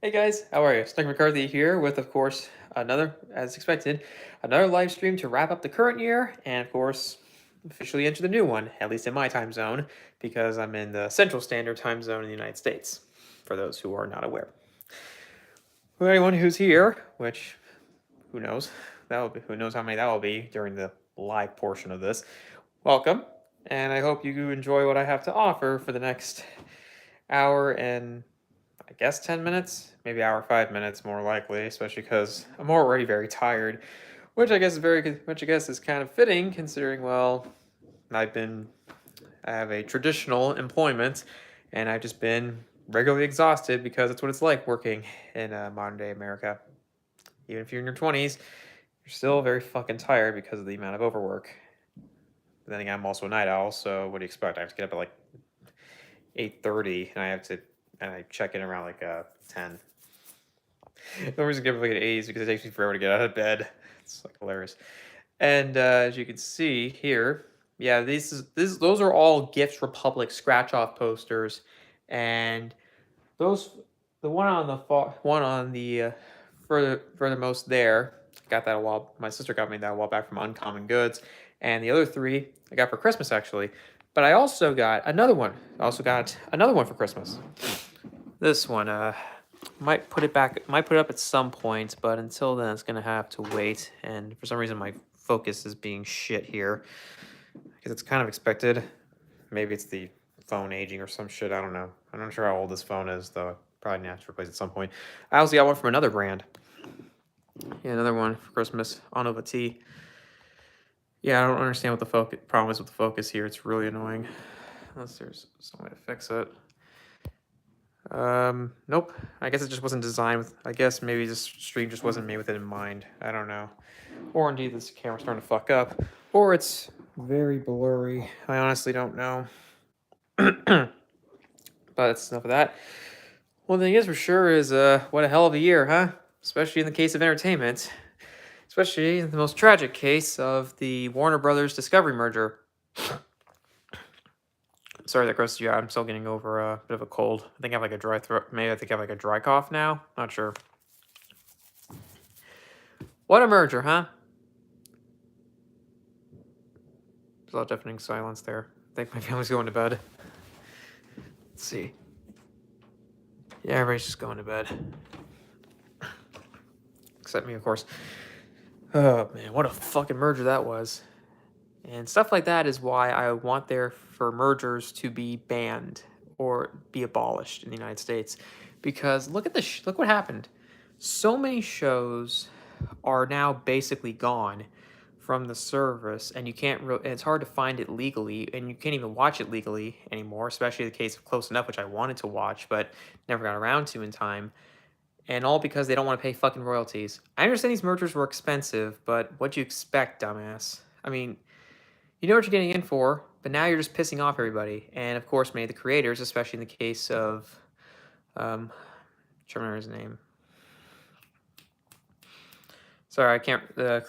Hey guys, how are you? Snug McCarthy here with, of course, another, as expected, another live stream to wrap up the current year and, of course, officially enter the new one, at least in my time zone, because I'm in the Central Standard Time Zone in the United States, for those who are not aware. For anyone who's here, which, who knows, who knows how many that will be during the live portion of this, welcome, and I hope you enjoy what I have to offer for the next hour and I guess 10 minutes, maybe hour 5 minutes more likely, especially because I'm already very tired, which I guess is which I guess is kind of fitting considering, well, I've been, I have a traditional employment and I've just been regularly exhausted because it's what it's like working in modern day America. Even if you're in your 20s, you're still very fucking tired because of the amount of overwork. But then again, I'm also a night owl, so what do you expect? I have to get up at like 8:30 and I check in around like 10. The reason I give like an 8 is because it takes me forever to get out of bed. It's like hilarious. And as you can see here, yeah, those are all Gifts Republic scratch off posters, and those the one on the one on the furthermost there. Got that a while. My sister got me that a while back from Uncommon Goods, and the other three I got for Christmas actually. But I also got another one. I also got another one for Christmas. This one, might put it back, might put it up at some point, but until then, it's gonna have to wait. And for some reason, my focus is being shit here because it's kind of expected. Maybe it's the phone aging or some shit. I don't know. I'm not sure how old this phone is, though. I probably have to replace it at some point. I also got one from another brand. Yeah, another one for Christmas. Onova T. Yeah, I don't understand what the problem is with the focus here. It's really annoying. Unless there's some way to fix it. Nope. I guess it just wasn't designed with. I guess maybe this stream just wasn't made with it in mind. I don't know. Or indeed, this camera's starting to fuck up. Or it's very blurry. I honestly don't know. But that's enough of that. One thing is for sure is, what a hell of a year, huh? Especially in the case of entertainment. Especially in the most tragic case of the Warner Brothers Discovery merger. Sorry that grosses you out. I'm still getting over a bit of a cold. I think I have like a dry throat. Maybe I think I have like a dry cough now. Not sure. What a merger, huh? There's a lot of deafening silence there. I think my family's going to bed. Let's see. Yeah, everybody's just going to bed. Except me, of course. Oh, man, what a fucking merger that was. And stuff like that is why I want there for mergers to be banned or be abolished in the United States. Because look at this, look what happened. So many shows are now basically gone from the service, and you can't. And it's hard to find it legally, and you can't even watch it legally anymore. Especially the case of Close Enough, which I wanted to watch but never got around to in time. And all because they don't want to pay fucking royalties. I understand these mergers were expensive, but what'd you expect, dumbass? I mean, you know what you're getting in for, but now you're just pissing off everybody. And of course, many of the creators, especially in the case of, I'm trying to remember his name. Sorry, I can't. The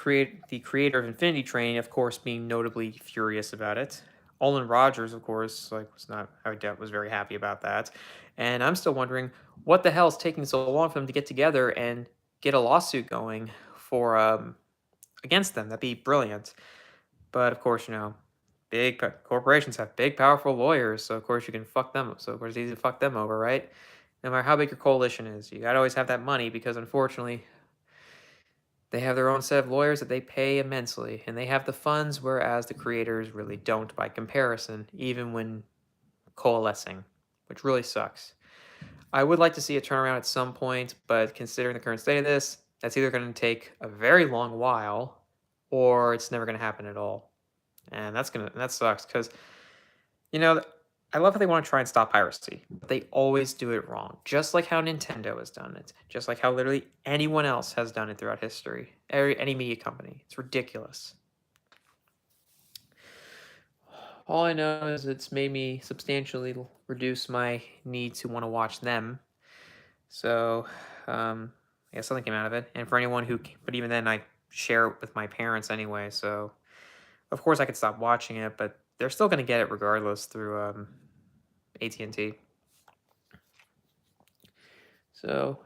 creator of Infinity Train, of course, being notably furious about it. Olin Rogers, of course, was very happy about that. And I'm still wondering what the hell is taking so long for them to get together and get a lawsuit going for against them. That'd be brilliant. But of course, big corporations have big, powerful lawyers, so of course you can fuck them. So of course it's easy to fuck them over, right? No matter how big your coalition is, you gotta always have that money because unfortunately, they have their own set of lawyers that they pay immensely, and they have the funds, whereas the creators really don't by comparison, even when coalescing, which really sucks. I would like to see a turnaround at some point, but considering the current state of this, that's either going to take a very long while or it's never going to happen at all. And that sucks because, you know, I love how they want to try and stop piracy, but they always do it wrong. Just like how Nintendo has done it. Just like how literally anyone else has done it throughout history. Any media company. It's ridiculous. All I know is it's made me substantially reduce my need to want to watch them. So, yeah, something came out of it. And for anyone but even then, I share it with my parents anyway. So, of course, I could stop watching it, but they're still going to get it regardless through AT&T. So,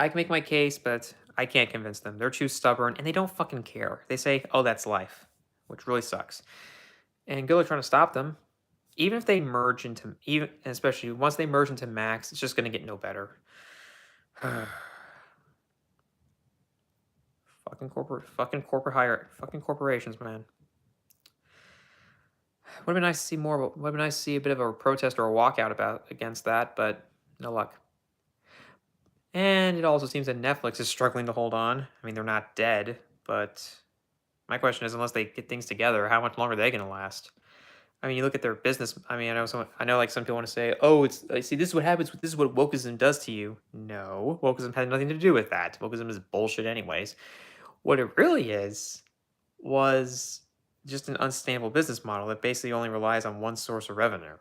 I can make my case, but I can't convince them. They're too stubborn and they don't fucking care. They say, "Oh, that's life," which really sucks. And good luck trying to stop them. Even if they merge into even especially once they merge into Max, it's just gonna get no better. fucking corporations, man. Would have been nice to see more. Would have been nice to see a bit of a protest or a walkout about against that, but no luck. And it also seems that Netflix is struggling to hold on. I mean, they're not dead, but my question is, unless they get things together, how much longer are they going to last? I mean, you look at their business. I mean, I know, like some people want to say, "Oh, it's see, this is what happens. This is what wokeism does to you." No, wokeism has nothing to do with that. Wokeism is bullshit, anyways. What it really is was just an unsustainable business model that basically only relies on one source of revenue.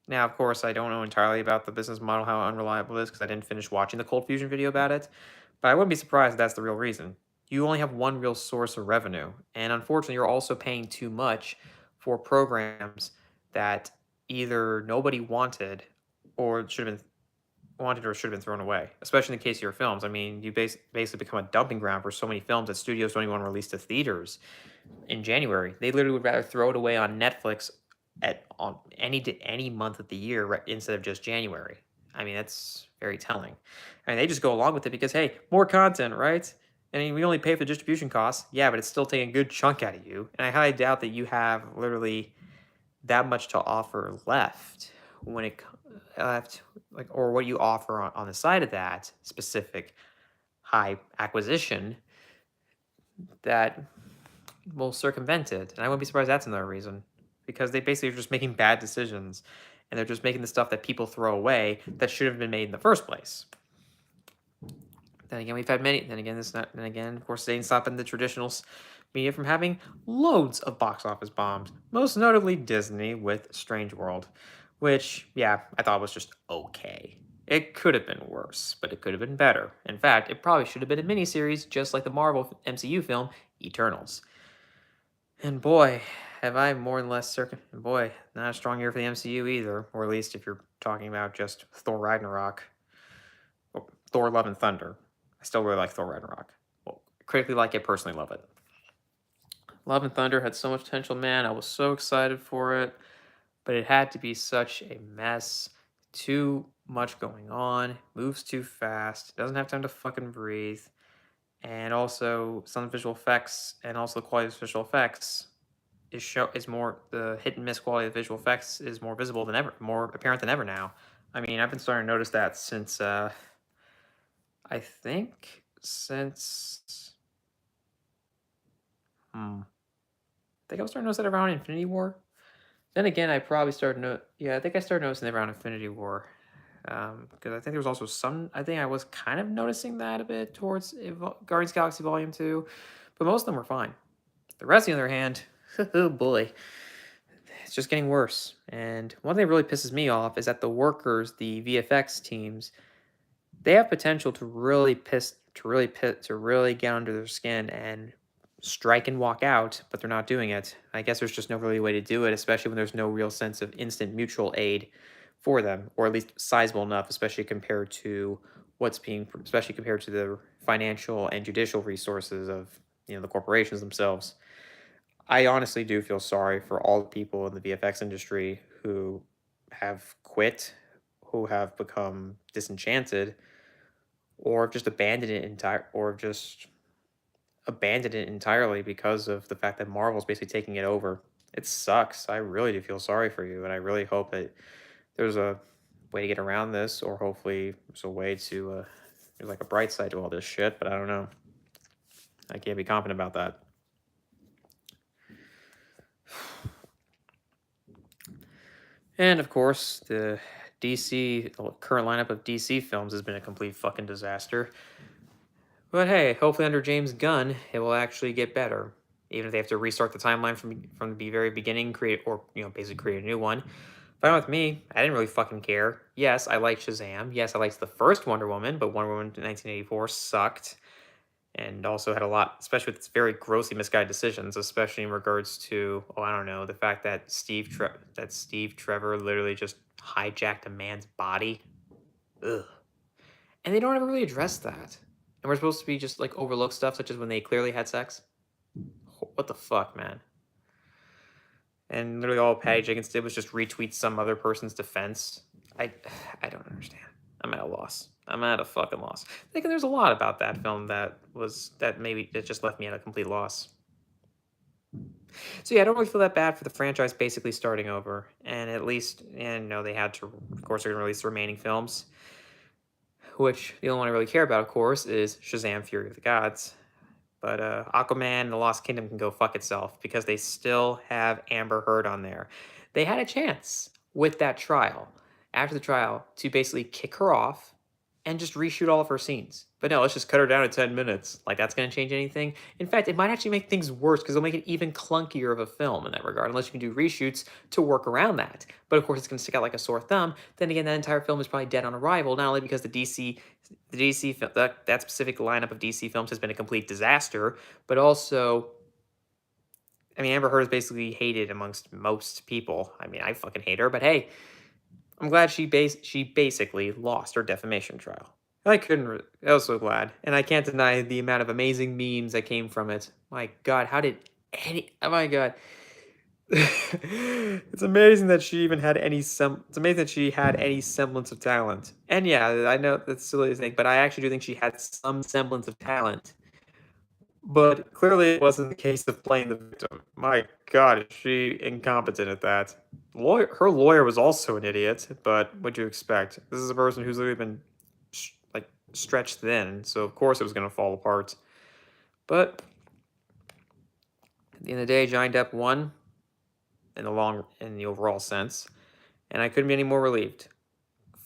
Now, of course, I don't know entirely about the business model, how unreliable it is, because I didn't finish watching the Cold Fusion video about it. But I wouldn't be surprised if that's the real reason. You only have one real source of revenue. And unfortunately, you're also paying too much for programs that either nobody wanted or should have been thrown away, especially in the case of your films. I mean, you basically become a dumping ground for so many films that studios don't even want to release to theaters in January. They literally would rather throw it away on Netflix at on any month of the year instead of just January. I mean, that's very telling. And they just go along with it because hey, more content, right? I mean, we only pay for the distribution costs. Yeah, but it's still taking a good chunk out of you. And I highly doubt that you have literally that much to offer left when left like or what you offer on the side of that specific high acquisition that will circumvent it. And I wouldn't be surprised that's another reason. Because they basically are just making bad decisions and they're just making the stuff that people throw away that should have been made in the first place. Then again, we've had many. Then again, this not. Then again, of course, they ain't stopping the traditional media from having loads of box office bombs. Most notably, Disney with Strange World, which, yeah, I thought was just okay. It could have been worse, but it could have been better. In fact, it probably should have been a miniseries, just like the Marvel MCU film Eternals. And boy, have I more than less certain. Boy, not a strong year for the MCU either, or at least if you're talking about just Thor Ragnarok, or Thor Love and Thunder. I still really like Thor Ragnarok. Well, critically like it, personally love it. Love and Thunder had so much potential, man. I was so excited for it, but it had to be such a mess. Too much going on, moves too fast, doesn't have time to fucking breathe. And also some visual effects and also the quality of visual effects is more the hit and miss quality of visual effects is more visible than ever, more apparent than ever now. I mean, I've been starting to notice that since I think since I think I was starting to notice that around Infinity War. Then again, I probably started yeah, I think I started noticing it around Infinity War. Because I think there was also I think I was kind of noticing that a bit towards Guardians of the Galaxy Volume 2, but most of them were fine. The rest, on the other hand, oh boy, it's just getting worse. And one thing that really pisses me off is that the workers, the VFX teams, they have potential to really get under their skin and strike and walk out, but they're not doing it. I guess there's just no really way to do it, especially when there's no real sense of instant mutual aid for them, or at least sizable enough, especially compared to the financial and judicial resources of the corporations themselves. I honestly do feel sorry for all the people in the VFX industry who have quit, who have become disenchanted, or have just abandoned it entirely because of the fact that Marvel's basically taking it over. It sucks. I really do feel sorry for you, and I really hope that there's a way to get around this, or hopefully there's a way to there's like a bright side to all this shit. But I don't know. I can't be confident about that. And of course, the current lineup of DC films has been a complete fucking disaster. But hey, hopefully under James Gunn, it will actually get better. Even if they have to restart the timeline from the very beginning, basically create a new one. Fine with me. I didn't really fucking care. Yes, I liked Shazam. Yes, I liked the first Wonder Woman, but Wonder Woman 1984 sucked. And also had a lot, especially with its very grossly misguided decisions, especially in regards to, oh, I don't know, the fact that Steve Trevor literally just hijacked a man's body. Ugh. And they don't ever really address that. And we're supposed to be just like overlook stuff such as when they clearly had sex. What the fuck, man? And literally all Patty Jenkins did was just retweet some other person's defense. I I don't understand. I'm at a loss. I'm at a fucking loss. Thinking there's a lot about that film that maybe it just left me at a complete loss. So yeah, I don't really feel that bad for the franchise basically starting over. And at least, and no, they had to, of course, they're gonna release the remaining films. Which the only one I really care about, of course, is Shazam: Fury of the Gods. But Aquaman and the Lost Kingdom can go fuck itself because they still have Amber Heard on there. They had a chance with that trial, after the trial, to basically kick her off and just reshoot all of her scenes. But no, let's just cut her down to 10 minutes. Like, that's going to change anything? In fact, it might actually make things worse because it'll make it even clunkier of a film in that regard, unless you can do reshoots to work around that. But of course, it's going to stick out like a sore thumb. Then again, that entire film is probably dead on arrival, not only because that specific lineup of DC films has been a complete disaster, but also, I mean, Amber Heard is basically hated amongst most people. I mean, I fucking hate her, but hey, I'm glad she basically lost her defamation trial. I was so glad, and I can't deny the amount of amazing memes that came from it. My God, oh my God. It's amazing that she even had it's amazing that she had any semblance of talent. And yeah, I know that's silly to think, but I actually do think she had some semblance of talent. But clearly it wasn't the case of playing the victim. My God, is she incompetent at that. Her lawyer was also an idiot, but what'd you expect? This is a person who's literally been like stretched thin, so of course it was going to fall apart. But at the end of the day, Johnny Depp won in the overall sense, and I couldn't be any more relieved.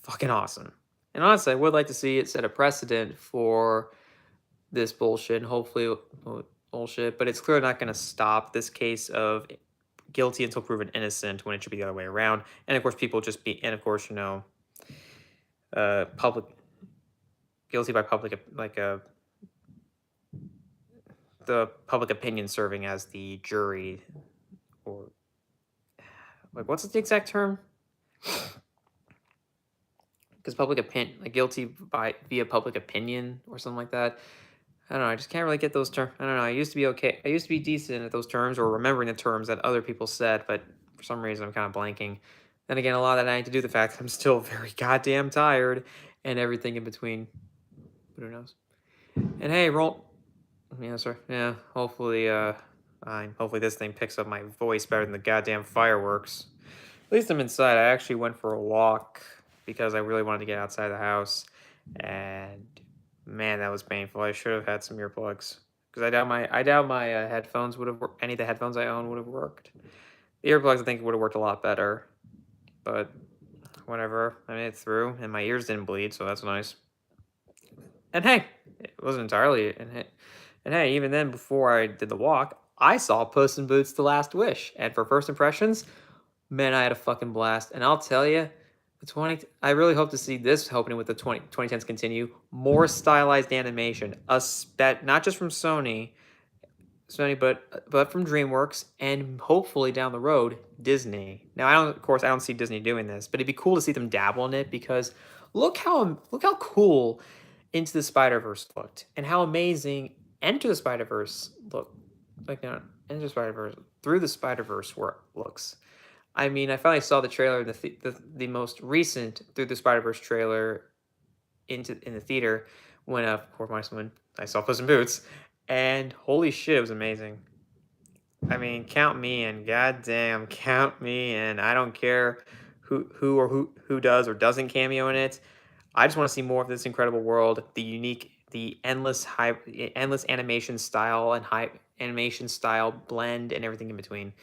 Fucking awesome. And honestly, I would like to see it set a precedent for this bullshit, and hopefully bullshit, but it's clearly not going to stop this case of guilty until proven innocent when it should be the other way around. And of course, and of course, public guilty by public, the public opinion serving as the jury, or like, what's the exact term? Because public opinion, like guilty via public opinion or something like that. I don't know. I just can't really get those terms. I don't know. I used to be okay. I used to be decent at those terms or remembering the terms that other people said, but for some reason I'm kind of blanking. Then again, a lot of that I had to do the fact that I'm still very goddamn tired and everything in between. But who knows? And hey, roll. Yeah, sir. Yeah. Hopefully, hopefully this thing picks up my voice better than the goddamn fireworks. At least I'm inside. I actually went for a walk because I really wanted to get outside the house, and man, that was painful. I should have had some earplugs because I doubt my headphones would have any of the headphones I own would have worked. The earplugs I think would have worked a lot better, but whatever. I made it through, and my ears didn't bleed, so that's nice. And hey, it wasn't entirely. And hey, even then, before I did the walk, I saw Puss in Boots: The Last Wish, and for first impressions, man, I had a fucking blast. And I'll tell you, I really hope to see this opening with the 2010s continue. More stylized animation, not just from Sony, but from DreamWorks, and hopefully down the road, Disney. Now, of course, I don't see Disney doing this, but it'd be cool to see them dabble in it because look how cool Into the Spider-Verse looked, and how amazing Enter the Spider-Verse looked. Into the Spider-Verse, Through the Spider-Verse looks. I mean, I finally saw the trailer, the most recent Through the Spider-Verse trailer in the theater when, of course, when I saw Puss in Boots, and holy shit, it was amazing. I mean, count me in, goddamn, count me in. I don't care who does or doesn't cameo in it. I just want to see more of this incredible world, the endless animation style and high animation style blend and everything in between.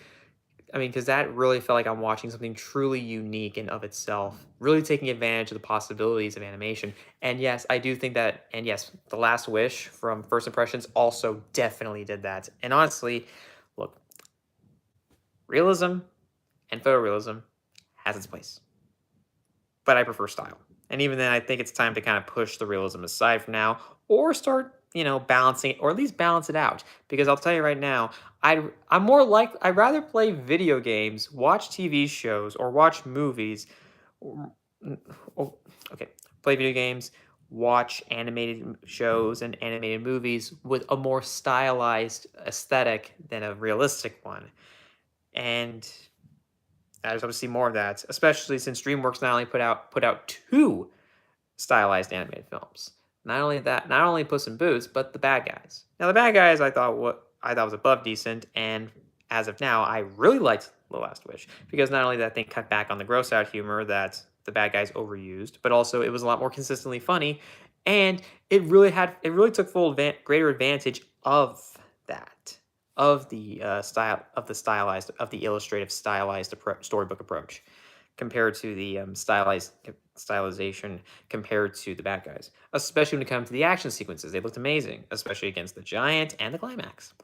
I mean, because that really felt like I'm watching something truly unique and of itself, really taking advantage of the possibilities of animation. And yes, I do think that, and yes, The Last Wish from First Impressions also definitely did that. And honestly, look, realism and photorealism has its place, but I prefer style. And even then, I think it's time to kind of push the realism aside for now, or start, balancing it, or at least balance it out. Because I'll tell you right now, I'd rather play video games, watch TV shows, or watch movies. Okay, play video games, watch animated shows and animated movies with a more stylized aesthetic than a realistic one. And I just want to see more of that, especially since DreamWorks not only put out two stylized animated films. Not only that, not only Puss in Boots, but The Bad Guys. Now, The Bad Guys, I thought was above decent, and as of now, I really liked The Last Wish because not only did that thing cut back on the gross out humor that The Bad Guys overused, but also it was a lot more consistently funny, and it really took greater advantage of that of the illustrative stylized storybook approach compared to the stylization compared to the bad guys, especially when it comes to the action sequences. They looked amazing, especially against the giant and the climax.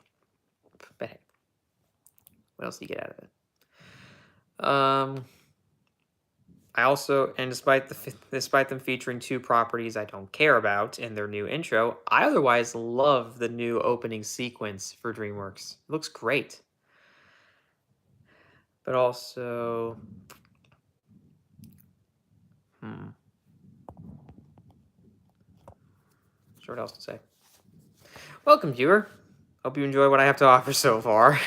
But hey, what else do you get out of it? I also, and despite them featuring two properties I don't care about in their new intro, I otherwise love the new opening sequence for DreamWorks. It looks great. But also, sure what else to say. Welcome, viewer. Hope you enjoy what I have to offer so far.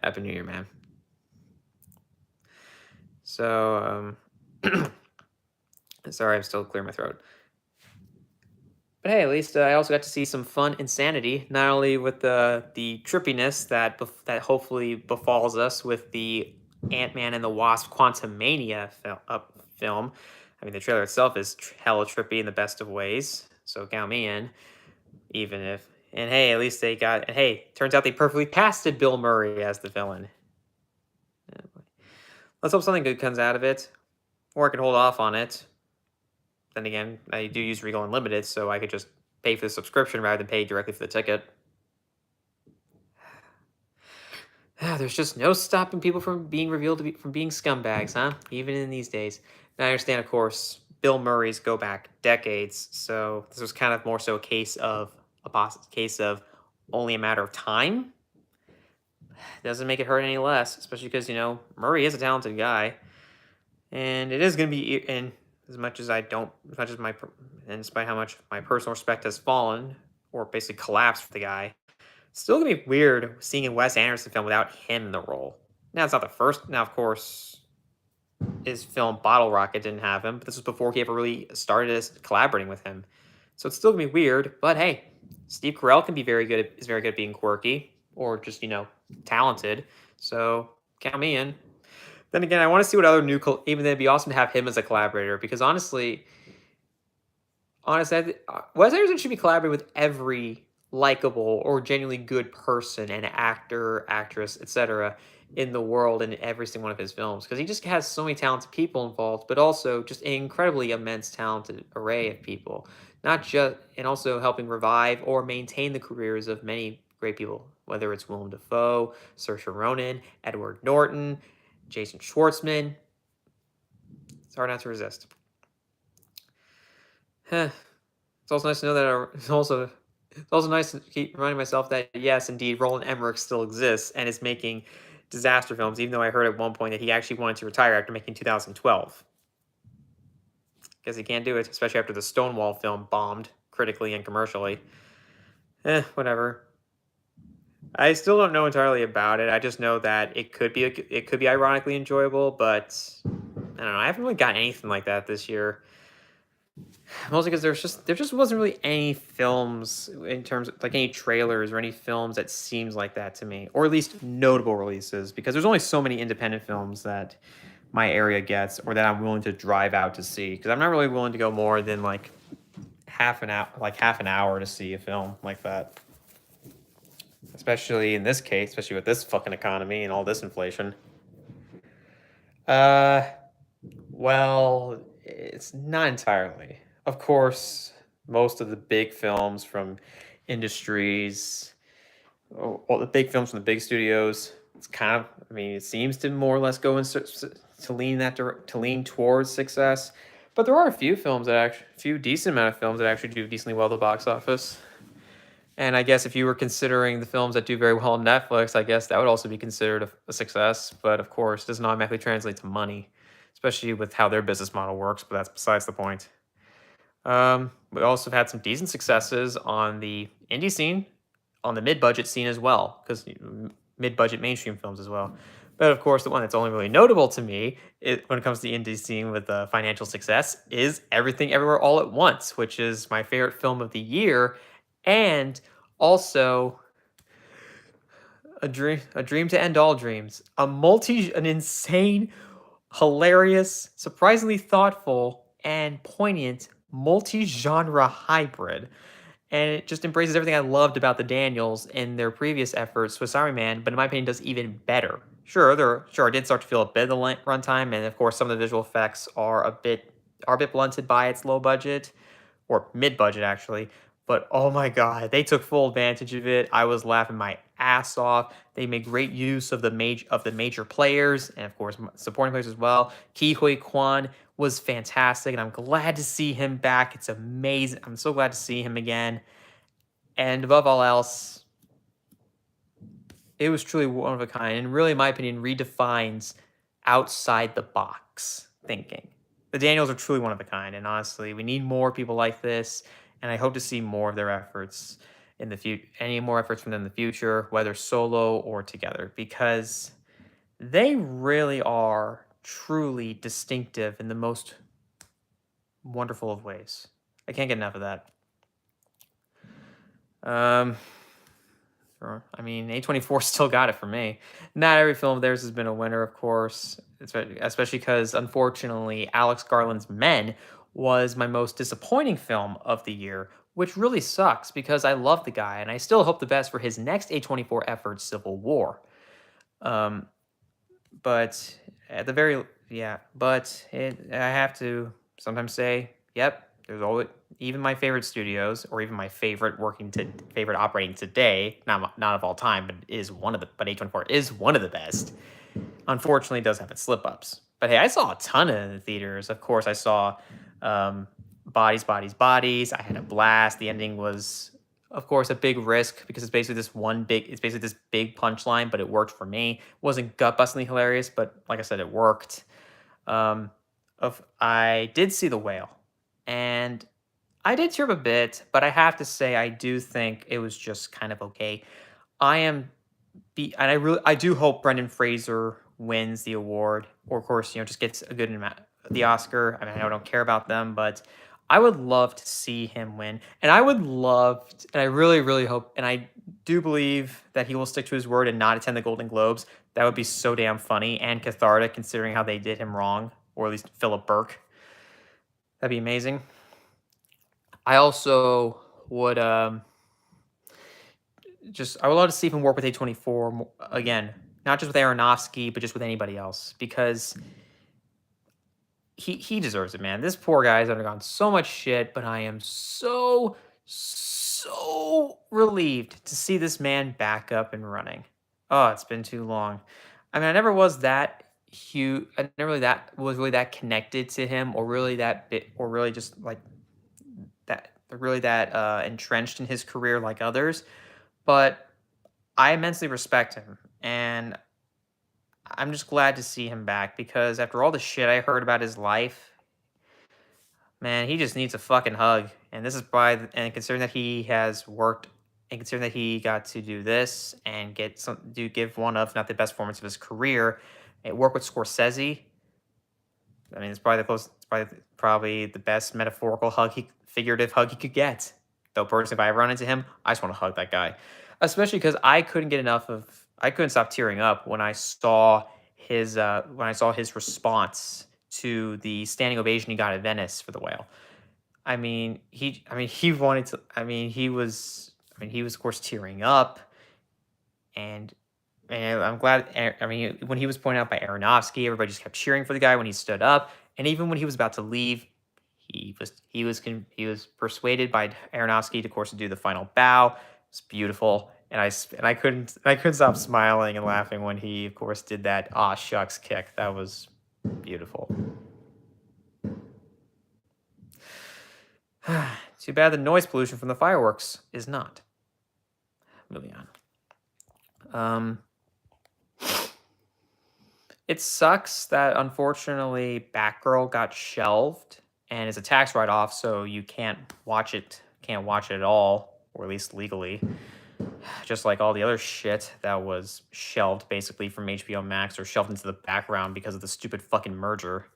Happy New Year, man. So, sorry, I'm still clearing my throat. But hey, at least I also got to see some fun insanity, not only with the trippiness that hopefully befalls us with the Ant-Man and the Wasp Quantumania film. I mean, the trailer itself is hella trippy in the best of ways, so count me in. Even if, and hey, at least they got, and hey, turns out they perfectly casted Bill Murray as the villain. Let's hope something good comes out of it, or I could hold off on it. Then again, I do use Regal Unlimited, so I could just pay for the subscription rather than pay directly for the ticket. There's just no stopping people from being revealed from being scumbags, huh? Even in these days. Now, I understand, of course, Bill Murray's go back decades, so this was kind of more so a case of only a matter of time. Doesn't make it hurt any less, especially because Murray is a talented guy, and it is going to be and as much as and despite how much my personal respect has fallen or basically collapsed for the guy, it's still gonna be weird seeing a Wes Anderson film without him in the role. Now it's not the first. Now, of course, his film Bottle Rocket didn't have him, but this was before he ever really started collaborating with him. So it's still gonna be weird. But hey, Steve Carell can be very good. Is very good at being quirky or just talented. So count me in. Then again, I want to see what other even then it'd be awesome to have him as a collaborator because honestly, Wes Anderson should be collaborating with every likable or genuinely good person and actor, actress, etc. in the world in every single one of his films because he just has so many talented people involved, but also just an incredibly immense talented array of people. Not just and also helping revive or maintain the careers of many great people, whether it's Willem Dafoe, Saoirse Ronan, Edward Norton, Jason Schwartzman. It's hard not to resist. It's also nice to know that it's also nice to keep reminding myself that yes, indeed, Roland Emmerich still exists and is making disaster films, even though I heard at one point that he actually wanted to retire after making 2012. Because he can't do it, especially after the Stonewall film bombed critically and commercially. Whatever. I still don't know entirely about it. I just know that it could be ironically enjoyable, but I don't know. I haven't really got anything like that this year. Mostly because there just wasn't really any films in terms of like any trailers or any films that seems like that to me, or at least notable releases. Because there's only so many independent films that my area gets, or that I'm willing to drive out to see. Because I'm not really willing to go more than like half an hour to see a film like that. Especially in this case, especially with this fucking economy and all this inflation. Well, it's not entirely. Of course, most of the big films from industries, all the big films from the big studios, it's kind of, I mean, it seems to more or less go to lean towards success. But there are a few decent amount of films that actually do decently well at the box office. And I guess if you were considering the films that do very well on Netflix, I guess that would also be considered a success. But of course, it does not automatically translate to money, especially with how their business model works. But that's besides the point. We also have had some decent successes on the indie scene, on the mid-budget scene as well, because mid-budget mainstream films as well. But of course, the one that's only really notable to me when it comes to the indie scene with financial success is Everything Everywhere All at Once, which is my favorite film of the year, and also a dream to end all dreams, an insane, hilarious, surprisingly thoughtful, and poignant multi-genre hybrid. And it just embraces everything I loved about the Daniels in their previous efforts, Swiss Army Man, but in my opinion does even better. Sure, I did start to feel a bit of the runtime, and of course some of the visual effects are a bit blunted by its low budget, or mid-budget actually. But oh my god, they took full advantage of it. I was laughing my ass off. They made great use of the major players, and of course supporting players as well. Ki Hui Kwan was fantastic, and I'm glad to see him back. It's amazing. I'm so glad to see him again. And above all else, it was truly one of a kind, and really, in my opinion, redefines outside the box thinking. The Daniels are truly one of a kind, and honestly, we need more people like this. And I hope to see more of their efforts in the future, any more efforts from them in the future, whether solo or together, because they really are truly distinctive in the most wonderful of ways. I can't get enough of that. Um, Sure. I mean, A24 still got it for me. Not every film of theirs has been a winner, of course, especially because, unfortunately, Alex Garland's Men was my most disappointing film of the year, which really sucks because I love the guy and I still hope the best for his next A24 effort, Civil War. Um, but at the very I have to sometimes say, yep, there's always, even my favorite studios, or even my favorite operating today, not of all time, but A24 is one of the best. Unfortunately, it does have its slip ups. But hey, I saw a ton of it in the theaters. Of course, I saw um, Bodies, Bodies, Bodies. I had a blast. The ending was, of course, a big risk because it's basically this big punchline, but it worked for me. It wasn't gut bustingly hilarious, but like I said, it worked. Um, I did see The Whale, and I did tear up a bit, but I have to say I do think it was just kind of okay. I am and I do hope Brendan Fraser wins the award, or of course, just gets a good amount the Oscar. I mean, I don't care about them, but I would love to see him win, and and I really, really hope, and I do believe that he will stick to his word and not attend the Golden Globes. That would be so damn funny and cathartic, considering how they did him wrong, or at least Philip Burke. That'd be amazing. I also would I would love to see him work with A24 again, not just with Aronofsky, but just with anybody else, because he deserves it, man. This poor guy has undergone so much shit, but I am so relieved to see this man back up and running. Oh, it's been too long. I mean, I never was that huge. I never really that was really that connected to him, or really that bit, or really just like that entrenched in his career like others. But I immensely respect him, and I'm just glad to see him back because after all the shit I heard about his life, man, he just needs a fucking hug. And this is and considering that he has worked, and considering that he got to do this and give one of, not the best performance of his career, and work with Scorsese. I mean, probably the best figurative hug he could get. Though personally, if I run into him, I just want to hug that guy, especially because I couldn't stop tearing up when I saw his response to the standing ovation he got at Venice for The Whale. He wanted to. He was of course tearing up, and I'm glad. When he was pointed out by Aronofsky, everybody just kept cheering for the guy when he stood up, and even when he was about to leave, he was persuaded by Aronofsky to, of course, to do the final bow. It's beautiful, and I couldn't stop smiling and laughing when he, of course, did that "ah shucks" kick. That was beautiful. Too bad the noise pollution from the fireworks is not. Moving on. It sucks that unfortunately Batgirl got shelved, and it's a tax write-off, so you can't watch it at all, or at least legally. Just like all the other shit that was shelved basically from HBO Max or shelved into the background because of the stupid fucking merger.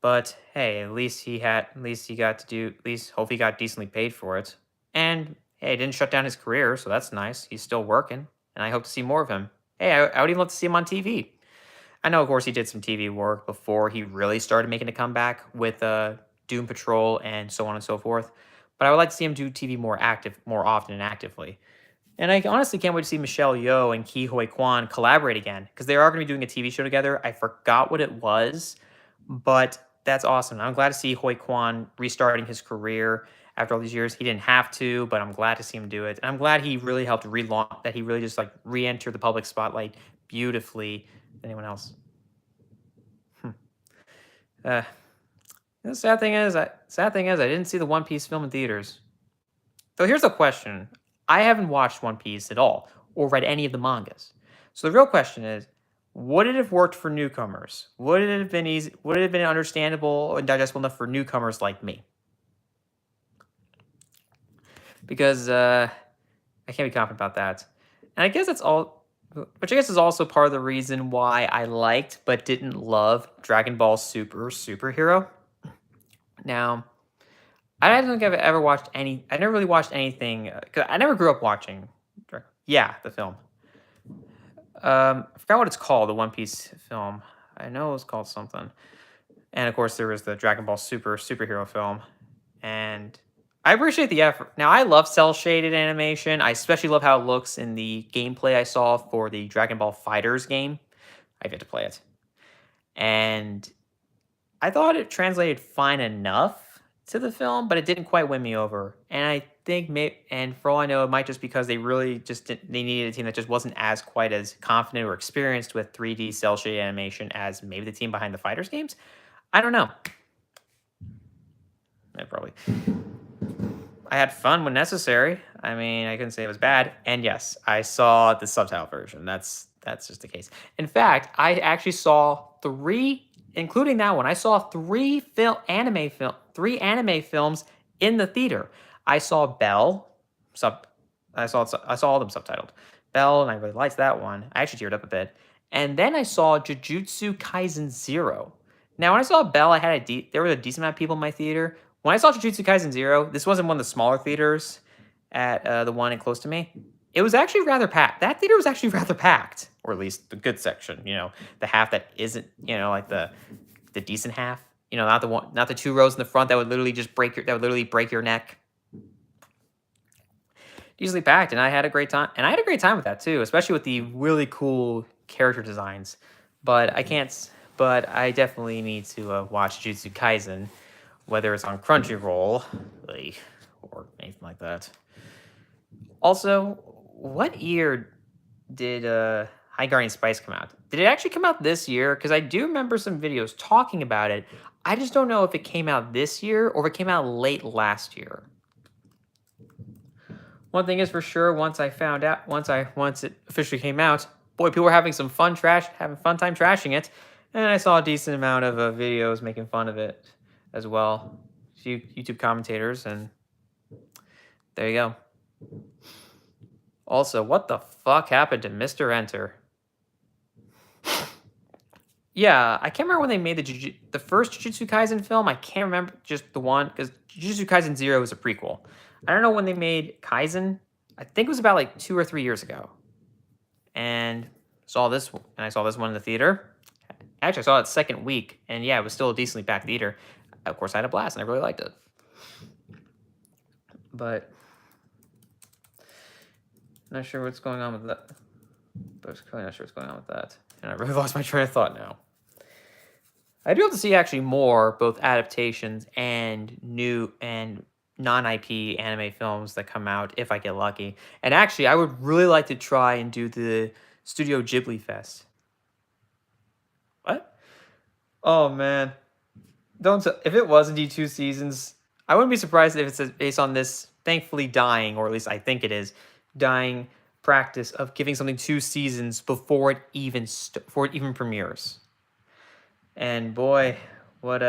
But hey, at least he got to do, at least hope he got decently paid for it. And hey, it didn't shut down his career, so that's nice. He's still working, and I hope to see more of him. Hey, I would even love to see him on TV. I know, of course, he did some TV work before he really started making a comeback with Doom Patrol and so on and so forth. But I would like to see him do TV more often and actively. And I honestly can't wait to see Michelle Yeoh and Ke Huy Quan collaborate again because they are going to be doing a TV show together. I forgot what it was, but that's awesome. I'm glad to see Huy Quan restarting his career after all these years. He didn't have to, but I'm glad to see him do it. And I'm glad he really helped relaunch, that he really just like re-entered the public spotlight beautifully than anyone else. The sad thing is, I didn't see the One Piece film in theaters. So here's a question. I haven't watched One Piece at all or read any of the mangas. So the real question is, would it have worked for newcomers? Would it have been easy? Would it have been understandable and digestible enough for newcomers like me? Because I can't be confident about that. And I guess that's all, which I guess is also part of the reason why I liked but didn't love Dragon Ball Superhero. Now, I don't think I've ever watched any. I never really watched anything because I never grew up watching. Yeah, the film. I forgot what it's called. The One Piece film. I know it was called something. And of course, there was the Dragon Ball superhero film. And I appreciate the effort. Now, I love cell shaded animation. I especially love how it looks in the gameplay I saw for the Dragon Ball Fighters game. I've yet to play it, and I thought it translated fine enough to the film, but it didn't quite win me over. And I think, and for all I know, it might just because they really just they needed a team that just wasn't as quite as confident or experienced with 3D cell shaded animation as maybe the team behind the Fighters games. I don't know. Probably. I had fun when necessary. I mean, I couldn't say it was bad. And yes, I saw the subtitle version. That's just the case. In fact, I actually saw three, including that one. I saw three anime films in the theater. I saw Bell. I saw all of them subtitled. Bell, and I really liked that one. I actually teared up a bit. And then I saw Jujutsu Kaisen 0. Now, when I saw Bell, there was a decent amount of people in my theater. When I saw Jujutsu Kaisen 0, this wasn't one of the smaller theaters at the one in close to me. It was actually rather packed. That theater was actually rather packed, or at least the good section. The half that isn't, like the decent half. Not the 2 rows in the front that would literally just break your neck. Easily packed, and I had a great time. And I had a great time with that too, especially with the really cool character designs. But I definitely need to watch Jujutsu Kaisen, whether it's on Crunchyroll, or anything like that. Also, what year did High Guardian Spice come out? Did it actually come out this year? Because I do remember some videos talking about it. I just don't know if it came out this year or if it came out late last year. One thing is for sure, once it officially came out, boy, people were having some fun time trashing it, and I saw a decent amount of videos making fun of it as well. YouTube commentators, and there you go. Also, what the fuck happened to Mr. Enter? Yeah, I can't remember when they made the first Jujutsu Kaisen film. I can't remember just the one, because Jujutsu Kaisen 0 is a prequel. I don't know when they made Kaisen. I think it was about like 2 or 3 years ago. And I saw this one in the theater. Actually, I saw it second week, and yeah, it was still a decently packed theater. Of course, I had a blast, and I really liked it. But not sure what's going on with that. But I'm clearly not sure what's going on with that. And I really lost my train of thought now. I do have to see actually more, both adaptations and new and non-IP anime films that come out if I get lucky. And actually, I would really like to try and do the Studio Ghibli Fest. What? Oh, man. If it was indeed 2 seasons, I wouldn't be surprised if it's based on this thankfully dying, or at least I think it is, dying practice of giving something 2 seasons before it even premieres. And boy, what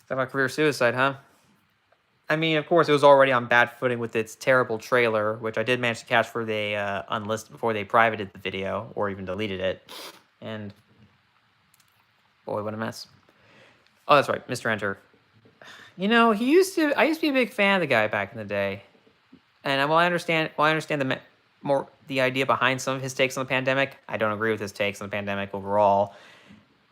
Talk about career suicide, huh? I mean, of course, it was already on bad footing with its terrible trailer, which I did manage to catch before they unlisted, before they privated the video or even deleted it. And boy, what a mess! Oh, that's right, Mr. Enter. You know, he used to. I used to be a big fan of the guy back in the day, and while I understand, more the idea behind some of his takes on the pandemic, I don't agree with his takes on the pandemic overall.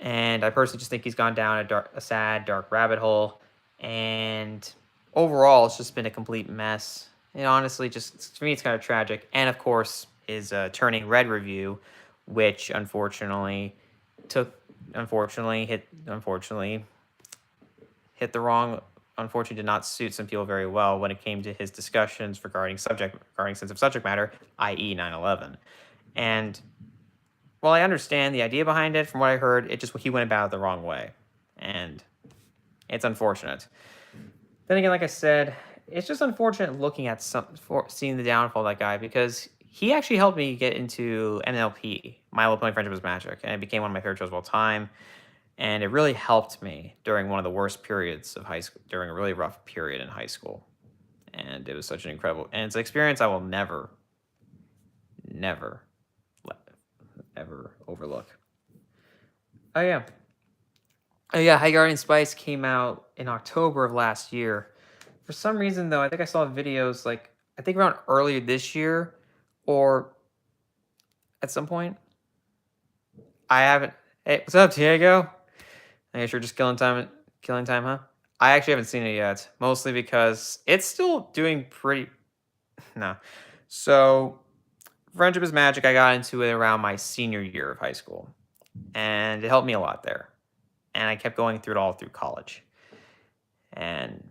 And I personally just think he's gone down a sad, dark rabbit hole. And overall, it's just been a complete mess. And honestly, just for me, it's kind of tragic. And of course, his Turning Red review, which took, unfortunately hit the wrong. Unfortunately, did not suit some people very well when it came to his discussions regarding sensitive subject matter, i.e., 9/11. And while I understand the idea behind it, from what I heard, he went about it the wrong way, and it's unfortunate. Then again, like I said, it's just unfortunate looking at seeing the downfall of that guy because he actually helped me get into MLP, My Little Pony Friendship is Magic, and it became one of my favorite shows of all time. And it really helped me during one of the worst periods of high school, during a really rough period in high school. And it was such an incredible, and it's an experience I will never, never, ever overlook. Oh yeah. Oh yeah, High Guardian Spice came out in October of last year. For some reason though, I think I saw videos like I think around earlier this year or at some point. I haven't. Hey, what's up, Diego? I guess you're just killing time, huh? I actually haven't seen it yet, mostly because it's still doing pretty. No, so Friendship is Magic. I got into it around my senior year of high school, and it helped me a lot there. And I kept going through it all through college. And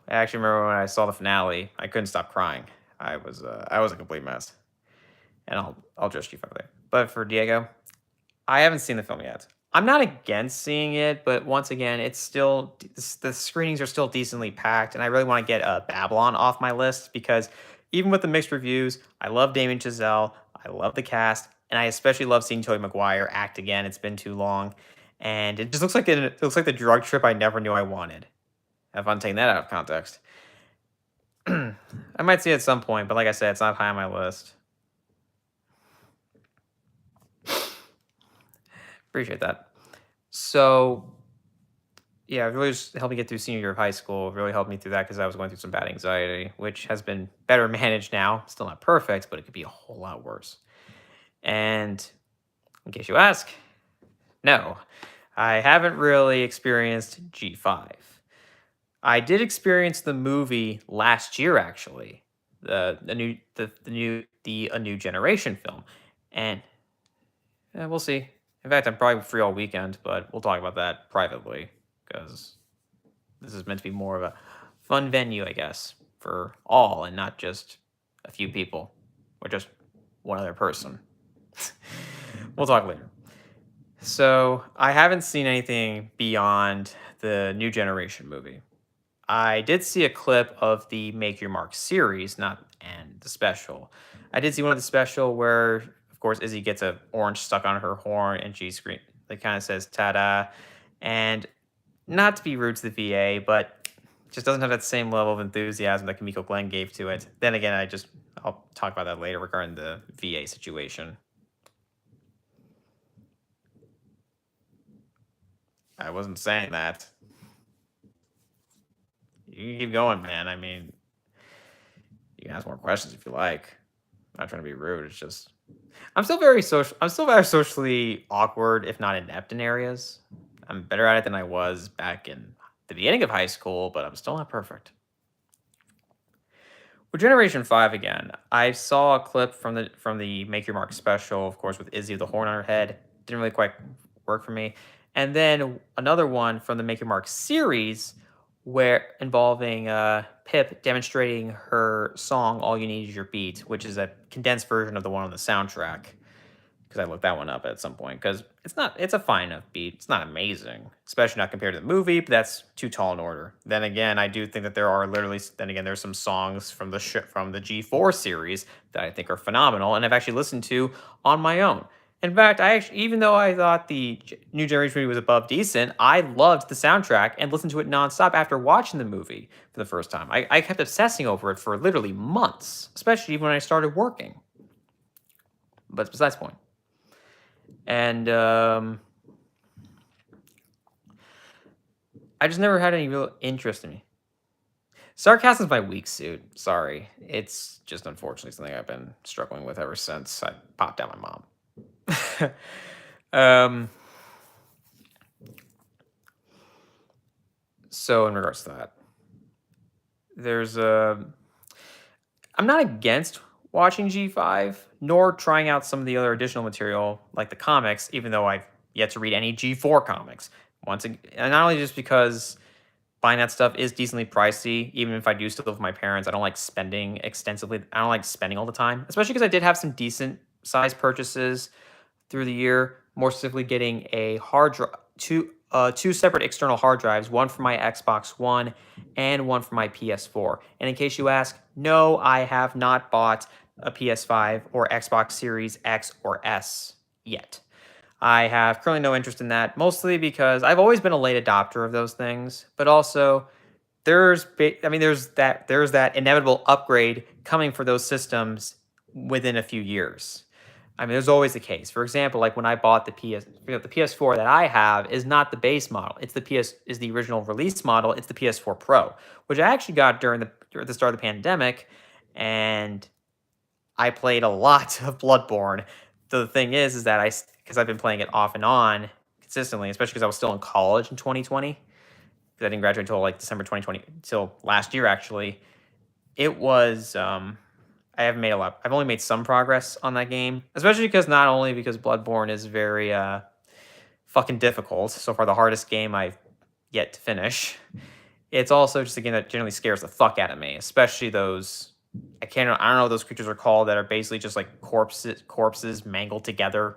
I actually remember when I saw the finale, I couldn't stop crying. I was a complete mess. And I'll just you for there. But for Diego, I haven't seen the film yet. I'm not against seeing it, but once again, it's still the screenings are still decently packed, and I really want to get Babylon off my list because even with the mixed reviews, I love Damien Chazelle, I love the cast, and I especially love seeing Tobey Maguire act again. It's been too long, and it just it looks like the drug trip I never knew I wanted. Have fun taking that out of context. I might see it at some point, but like I said, it's not high on my list. Appreciate that. So, yeah, it really just helped me get through senior year of high school. It really helped me through that because I was going through some bad anxiety, which has been better managed now. Still not perfect, but it could be a whole lot worse. And in case you ask, no, I haven't really experienced G5. I did experience the movie last year, actually, the A New Generation film, and we'll see. In fact, I'm probably free all weekend, but we'll talk about that privately because this is meant to be more of a fun venue, I guess, for all and not just a few people or just one other person. We'll talk later. So I haven't seen anything beyond the New Generation movie. I did see a clip of the Make Your Mark series, not and the special. I did see one of the special where, of course, Izzy gets a orange stuck on her horn and she scream. It kind of says "ta-da," and not to be rude to the VA, but just doesn't have that same level of enthusiasm that Kamiko Glenn gave to it. Then again, I'll talk about that later regarding the VA situation. I wasn't saying that. You can keep going, man. I mean, you can ask more questions if you like. I'm not trying to be rude. It's just I'm still very social. I'm still very socially awkward, if not inept in areas. I'm better at it than I was back in the beginning of high school, but I'm still not perfect. With Generation 5 again, I saw a clip from the Make Your Mark special, of course, with Izzy with the horn on her head. Didn't really quite work for me. And then another one from the Make Your Mark series where involving Pip demonstrating her song "All You Need Is Your Beat," which is a condensed version of the one on the soundtrack. Because I looked that one up at some point. Because it's a fine enough beat. It's not amazing, especially not compared to the movie. But that's too tall an order. Then again, I do think that there's some songs from the G4 series that I think are phenomenal, and I've actually listened to on my own. In fact, I actually, even though I thought the New Generation movie was above decent, I loved the soundtrack and listened to it nonstop after watching the movie for the first time. I kept obsessing over it for literally months, especially when I started working. But besides the point. And I just never had any real interest in me. Sarcasm's my weak suit. Sorry. It's just unfortunately something I've been struggling with ever since I popped out my mom. um, so in regards to that, there's a. I'm not against watching G5, nor trying out some of the other additional material like the comics, even though I've yet to read any G4 comics. Once again, and not only just because buying that stuff is decently pricey. Even if I do still live with my parents, I don't like spending extensively. I don't like spending all the time, especially because I did have some decent size purchases through the year. More specifically, getting a hard drive, two separate external hard drives, one for my Xbox One and one for my PS4. And in case you ask, no, I have not bought a PS5 or Xbox Series X or S yet. I have currently no interest in that, mostly because I've always been a late adopter of those things, but also there's that inevitable upgrade coming for those systems within a few years. I mean, there's always the case. For example, like when I bought the PS4 that I have is not the base model. It's the original release model. It's the PS4 Pro, which I actually got during the start of the pandemic, and I played a lot of Bloodborne. The thing is that because I've been playing it off and on consistently, especially because I was still in college in 2020, because I didn't graduate until like December 2020, until last year actually. It was I haven't made a lot. I've only made some progress on that game, especially because not only because Bloodborne is very fucking difficult. So far, the hardest game I've yet to finish. It's also just a game that generally scares the fuck out of me, especially those. I don't know what those creatures are called that are basically just like corpses mangled together.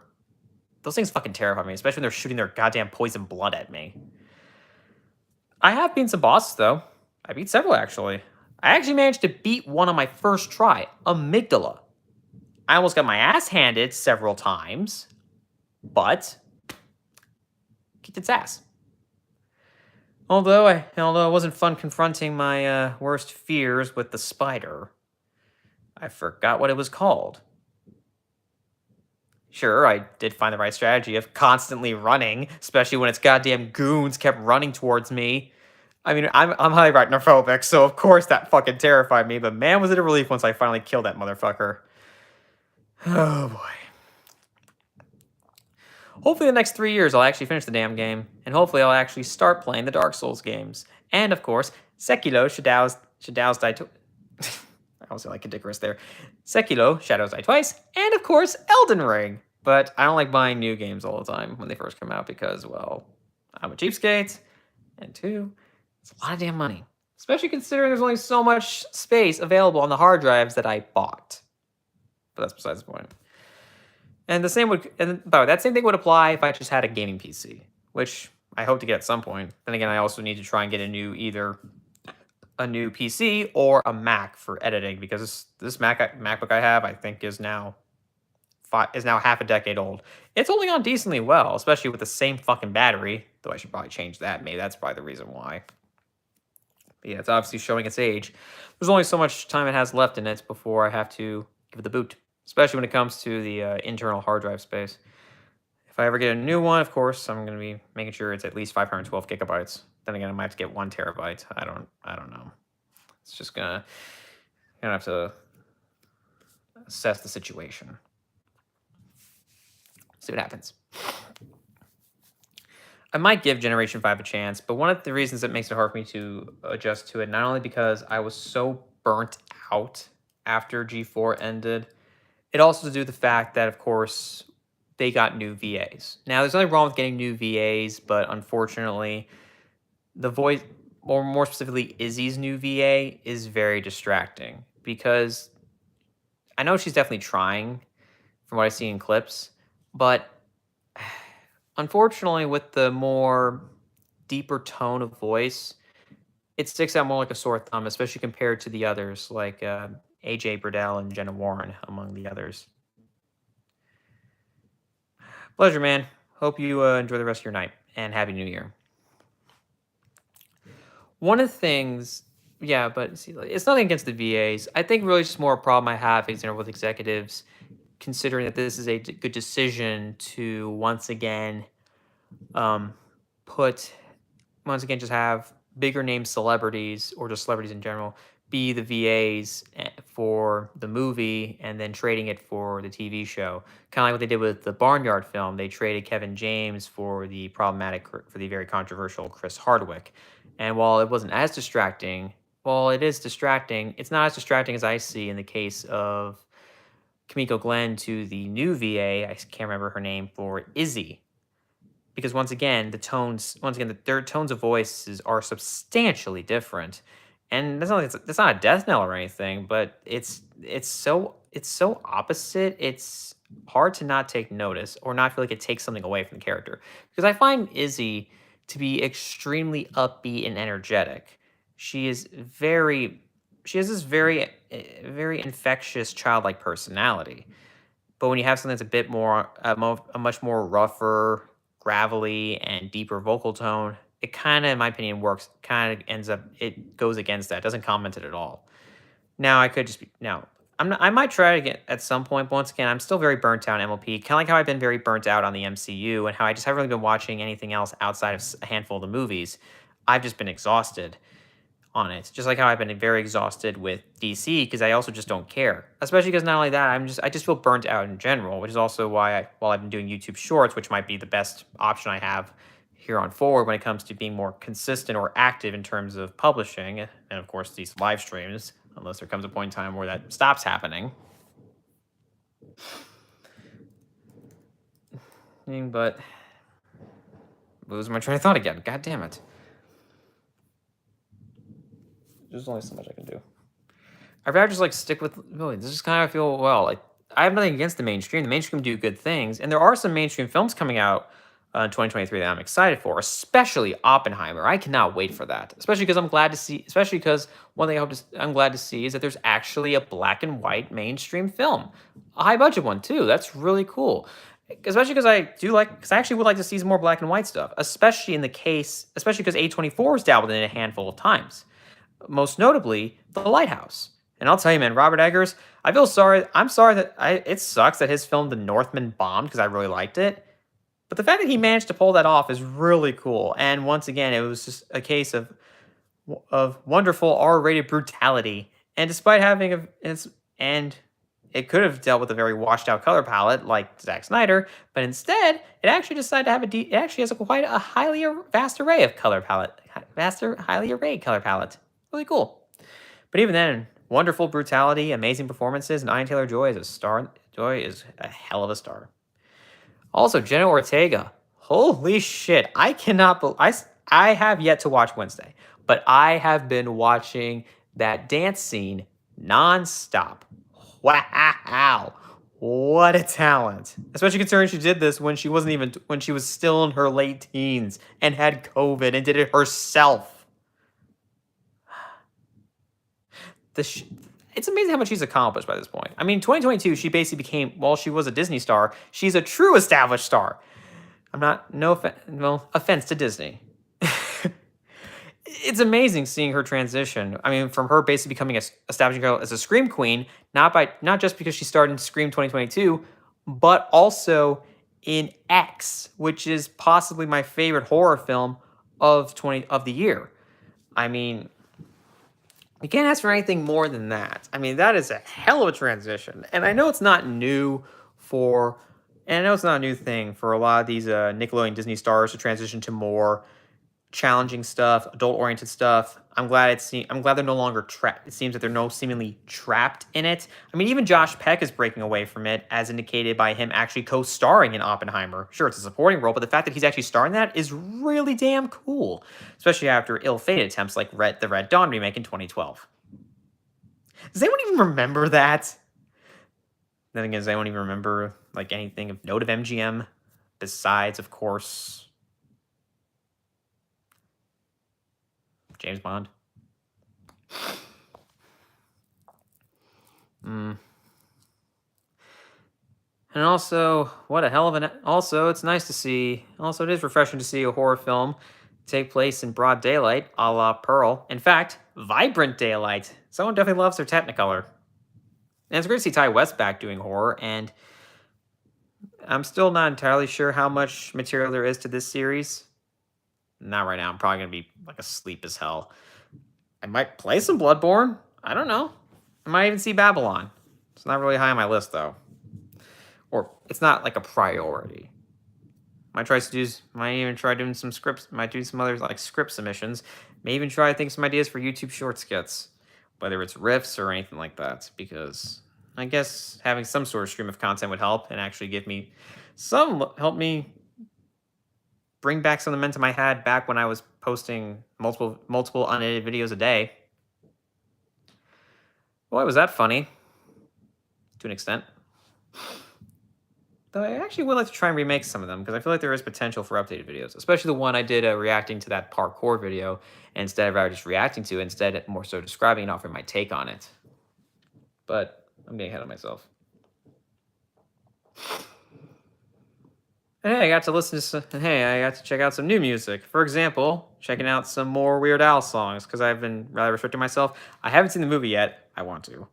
Those things fucking terrify me, especially when they're shooting their goddamn poison blood at me. I have beaten some bosses though. I beat several actually. I actually managed to beat one on my first try, Amygdala. I almost got my ass handed several times, but kicked its ass. Although it wasn't fun confronting my worst fears with the spider, I forgot what it was called. Sure, I did find the right strategy of constantly running, especially when its goddamn goons kept running towards me. I mean, I'm highly arachnophobic, so of course that fucking terrified me, but man, was it a relief once I finally killed that motherfucker. Oh boy. Hopefully, the next 3 years, I'll actually finish the damn game, and hopefully, I'll actually start playing the Dark Souls games. And of course, Sekiro Shadows Die Twice. I also like Icarus there. Sekiro Shadows Die Twice, and of course, Elden Ring. But I don't like buying new games all the time when they first come out because, well, I'm a cheapskate, and two, it's a lot of damn money. Especially considering there's only so much space available on the hard drives that I bought. But that's besides the point. And that same thing would apply if I just had a gaming PC, which I hope to get at some point. Then again, I also need to try and get either a new PC or a Mac for editing because this MacBook I have, I think, is now half a decade old. It's holding on decently well, especially with the same fucking battery. Though I should probably change that. Maybe that's probably the reason why. But yeah, it's obviously showing its age. There's only so much time it has left in it before I have to give it the boot, especially when it comes to the internal hard drive space. If I ever get a new one, of course, I'm going to be making sure it's at least 512 gigabytes. Then again, I might have to get 1 terabyte. I don't know. It's just gonna have to assess the situation. See what happens. I might give Generation 5 a chance, but one of the reasons that makes it hard for me to adjust to it, not only because I was so burnt out after G4 ended, it also to do with the fact that, of course, they got new VAs. Now, there's nothing wrong with getting new VAs, but unfortunately, the voice, or more specifically, Izzy's new VA is very distracting because I know she's definitely trying from what I see in clips, but unfortunately, with the more deeper tone of voice, it sticks out more like a sore thumb, especially compared to the others like AJ Burdell and Jenna Warren, among the others. Pleasure, man. Hope you enjoy the rest of your night and Happy New Year. One of the things, yeah, but see, like, it's nothing against the VAs. I think really it's just more a problem I have is, with executives considering that this is a good decision to um, put once again just have bigger name celebrities or just celebrities in general be the VAs for the movie and then trading it for the TV show. Kind of like what they did with the Barnyard film. They traded Kevin James for the very controversial Chris Hardwick. And while it wasn't as distracting, well, it is distracting. It's not as distracting as I see in the case of Kamiko Glenn to the new VA. I can't remember her name for Izzy, because their tones of voices are substantially different, and that's not a death knell or anything, but it's so opposite. It's hard to not take notice or not feel like it takes something away from the character, because I find Izzy to be extremely upbeat and energetic. She has this very infectious childlike personality, but when you have something that's a bit more, a much more rougher, gravelly, and deeper vocal tone, it kind of, in my opinion, works. Kind of ends up, it goes against that. Doesn't comment it at all. Now I could just be now. I might try it again at some point, but once again, I'm still very burnt out on MLP. Kind of like how I've been very burnt out on the MCU, and how I just haven't really been watching anything else outside of a handful of the movies. I've just been exhausted on it. Just like how I've been very exhausted with DC, because I also just don't care. Especially because not only that, I just feel burnt out in general, which is also why while I've been doing YouTube Shorts, which might be the best option I have here on forward when it comes to being more consistent or active in terms of publishing, and of course these live streams, unless there comes a point in time where that stops happening. But losing my train of thought again. God damn it. There's only so much I can do. I'd rather just stick with really. This is kind of feel like I have nothing against the mainstream. The mainstream do good things, and there are some mainstream films coming out in 2023 that I'm excited for, especially Oppenheimer. I cannot wait for that, especially because I'm glad to see. Especially because one thing I'm glad to see is that there's actually a black and white mainstream film, a high budget one too. That's really cool. Especially because because I actually would like to see some more black and white stuff, especially because A24 has dabbled in it a handful of times, most notably The Lighthouse. And I'll tell you, man, Robert Eggers, I feel sorry. I'm sorry that it sucks that his film The Northman bombed, because I really liked it. But the fact that he managed to pull that off is really cool. And once again, it was just a case of wonderful R-rated brutality. And despite having and it could have dealt with a very washed out color palette like Zack Snyder, but instead it actually decided to have it actually has quite a vast array of color palette, highly arrayed color palette. Really cool. But even then, wonderful brutality, amazing performances, and Anya Taylor-Joy is a star. Joy is a hell of a star. Also, Jenna Ortega. Holy shit! I cannot believe I have yet to watch Wednesday, but I have been watching that dance scene nonstop. Wow! What a talent! Especially considering she did this when she was still in her late teens and had COVID and did it herself. It's amazing how much she's accomplished by this point. I mean, 2022, she basically became, while she was a Disney star, she's a true established star. I'm not, offense to Disney. It's amazing seeing her transition. I mean, from her basically becoming establishing her as a Scream queen, not just because she starred in Scream 2022, but also in X, which is possibly my favorite horror film of the year. I mean, you can't ask for anything more than that. I mean, that is a hell of a transition. And I know it's not new and I know it's not a new thing for a lot of these Nickelodeon Disney stars to transition to more challenging stuff, adult-oriented stuff. I'm glad they're no longer trapped. It seems that they're no seemingly trapped in it. I mean, even Josh Peck is breaking away from it, as indicated by him actually co-starring in Oppenheimer. Sure, it's a supporting role, but the fact that he's actually starring in that is really damn cool, especially after ill-fated attempts like the Red Dawn remake in 2012. Does anyone even remember that? Then again, does anyone even remember anything of note of MGM besides, of course, James Bond? And also, what a hell of an. Also, it's nice to see. Also, it is refreshing to see a horror film take place in broad daylight, a la Pearl. In fact, vibrant daylight. Someone definitely loves their Technicolor. And it's great to see Ty West back doing horror. And I'm still not entirely sure how much material there is to this series. Not right now. I'm probably gonna be like asleep as hell. I might play some Bloodborne. I don't know. I might even see Babylon. It's not really high on my list though. Or it's not like a priority. Might even try doing some scripts. Might do some other like script submissions. May even try to think some ideas for YouTube short skits, whether it's riffs or anything like that. Because I guess having some sort of stream of content would help and actually help me bring back some of the momentum I had back when I was posting multiple unedited videos a day. Boy, was that funny to an extent. Though I actually would like to try and remake some of them because I feel like there is potential for updated videos, especially the one I did reacting to that parkour video instead of just reacting to it, instead more so describing and offering my take on it. But I'm getting ahead of myself. And hey, I got to check out some new music. For example, checking out some more Weird Al songs because I've been rather restricting myself. I haven't seen the movie yet. I want to.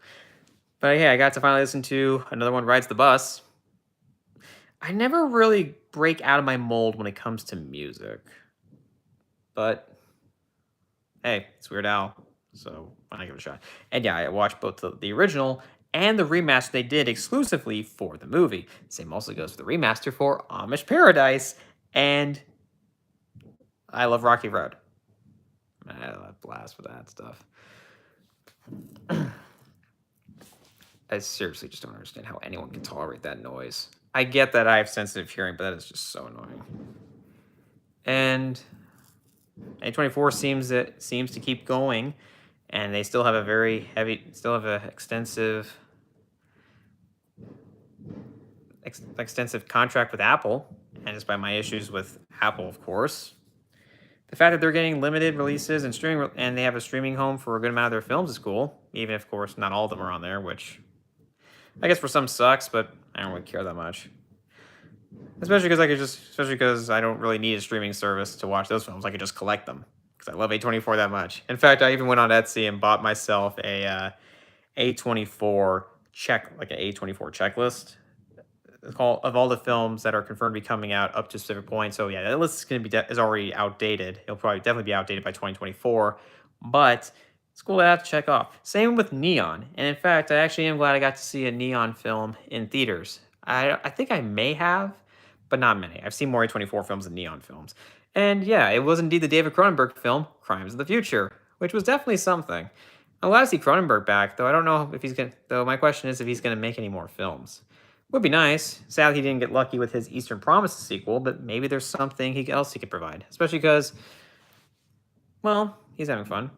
But hey, I got to finally listen to another one, Rides the Bus. I never really break out of my mold when it comes to music. But hey, it's Weird Al, so why not give it a shot? And yeah, I watched both the original and the remaster they did exclusively for the movie. Same also goes for the remaster for Amish Paradise, and I love Rocky Road. I had a blast with that stuff. I seriously just don't understand how anyone can tolerate that noise. I get that I have sensitive hearing, but that is just so annoying. And A24 seems to keep going, and they still have a extensive contract with Apple, and despite my issues with Apple, of course, the fact that they're getting limited releases and and they have a streaming home for a good amount of their films is cool. Even if, of course, not all of them are on there, which I guess for some sucks, but I don't really care that much. Especially because I don't really need a streaming service to watch those films. I could just collect them because I love A24 that much. In fact, I even went on Etsy and bought myself a A24 checklist of all the films that are confirmed to be coming out up to a specific point. So yeah, that list is already outdated. It'll probably definitely be outdated by 2024, but it's cool to have to check off. Same with Neon. And in fact, I actually am glad I got to see a Neon film in theaters. I think I may have, but not many. I've seen more A24 films than Neon films. And yeah, it was indeed the David Cronenberg film, Crimes of the Future, which was definitely something. I'm glad to see Cronenberg back, though I don't know if my question is if he's gonna make any more films. Would be nice. Sadly, he didn't get lucky with his Eastern Promises sequel, but maybe there's something else he could provide. Especially because, well, he's having fun.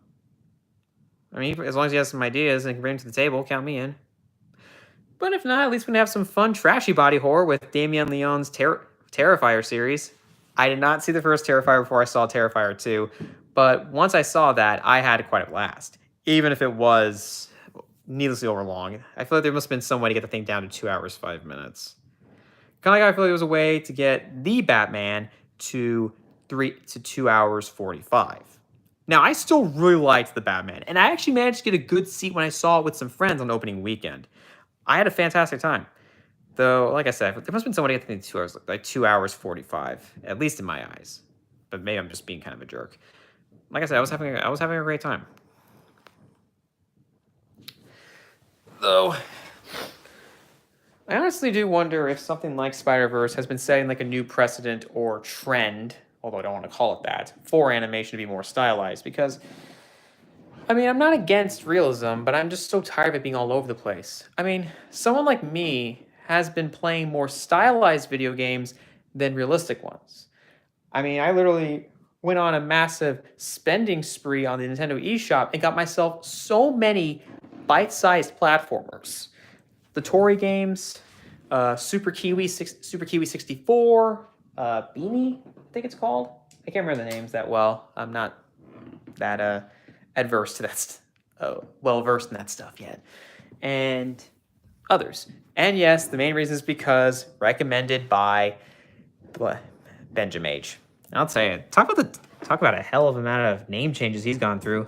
I mean, as long as he has some ideas and can bring them to the table, count me in. But if not, at least we're going to have some fun, trashy body horror with Damien Leone's Terrifier series. I did not see the first Terrifier before I saw Terrifier 2, but once I saw that, I had quite a blast. Even if it was needlessly overlong. I feel like there must have been some way to get the thing down to 2 hours, 5 minutes. Kind of like I feel like it was a way to get the Batman to 2 hours 45. Now, I still really liked the Batman, and I actually managed to get a good seat when I saw it with some friends on opening weekend. I had a fantastic time. Though, like I said, there must have been somebody at the 2 hours, like 2 hours 45, at least in my eyes. But maybe I'm just being kind of a jerk. Like I said, I was having a great time. Though, I honestly do wonder if something like Spider-Verse has been setting like a new precedent or trend, although I don't want to call it that, for animation to be more stylized. Because, I mean, I'm not against realism, but I'm just so tired of it being all over the place. I mean, someone like me has been playing more stylized video games than realistic ones. I mean, I literally went on a massive spending spree on the Nintendo eShop and got myself so many bite-sized platformers. The Torii games, Super Kiwi 64, Beanie, I think it's called. I can't remember the names that well. I'm not that adverse to that, well versed in that stuff yet. And others. And yes, the main reason is because recommended by Benjamin H. I'll tell you, talk about a hell of a amount of name changes he's gone through.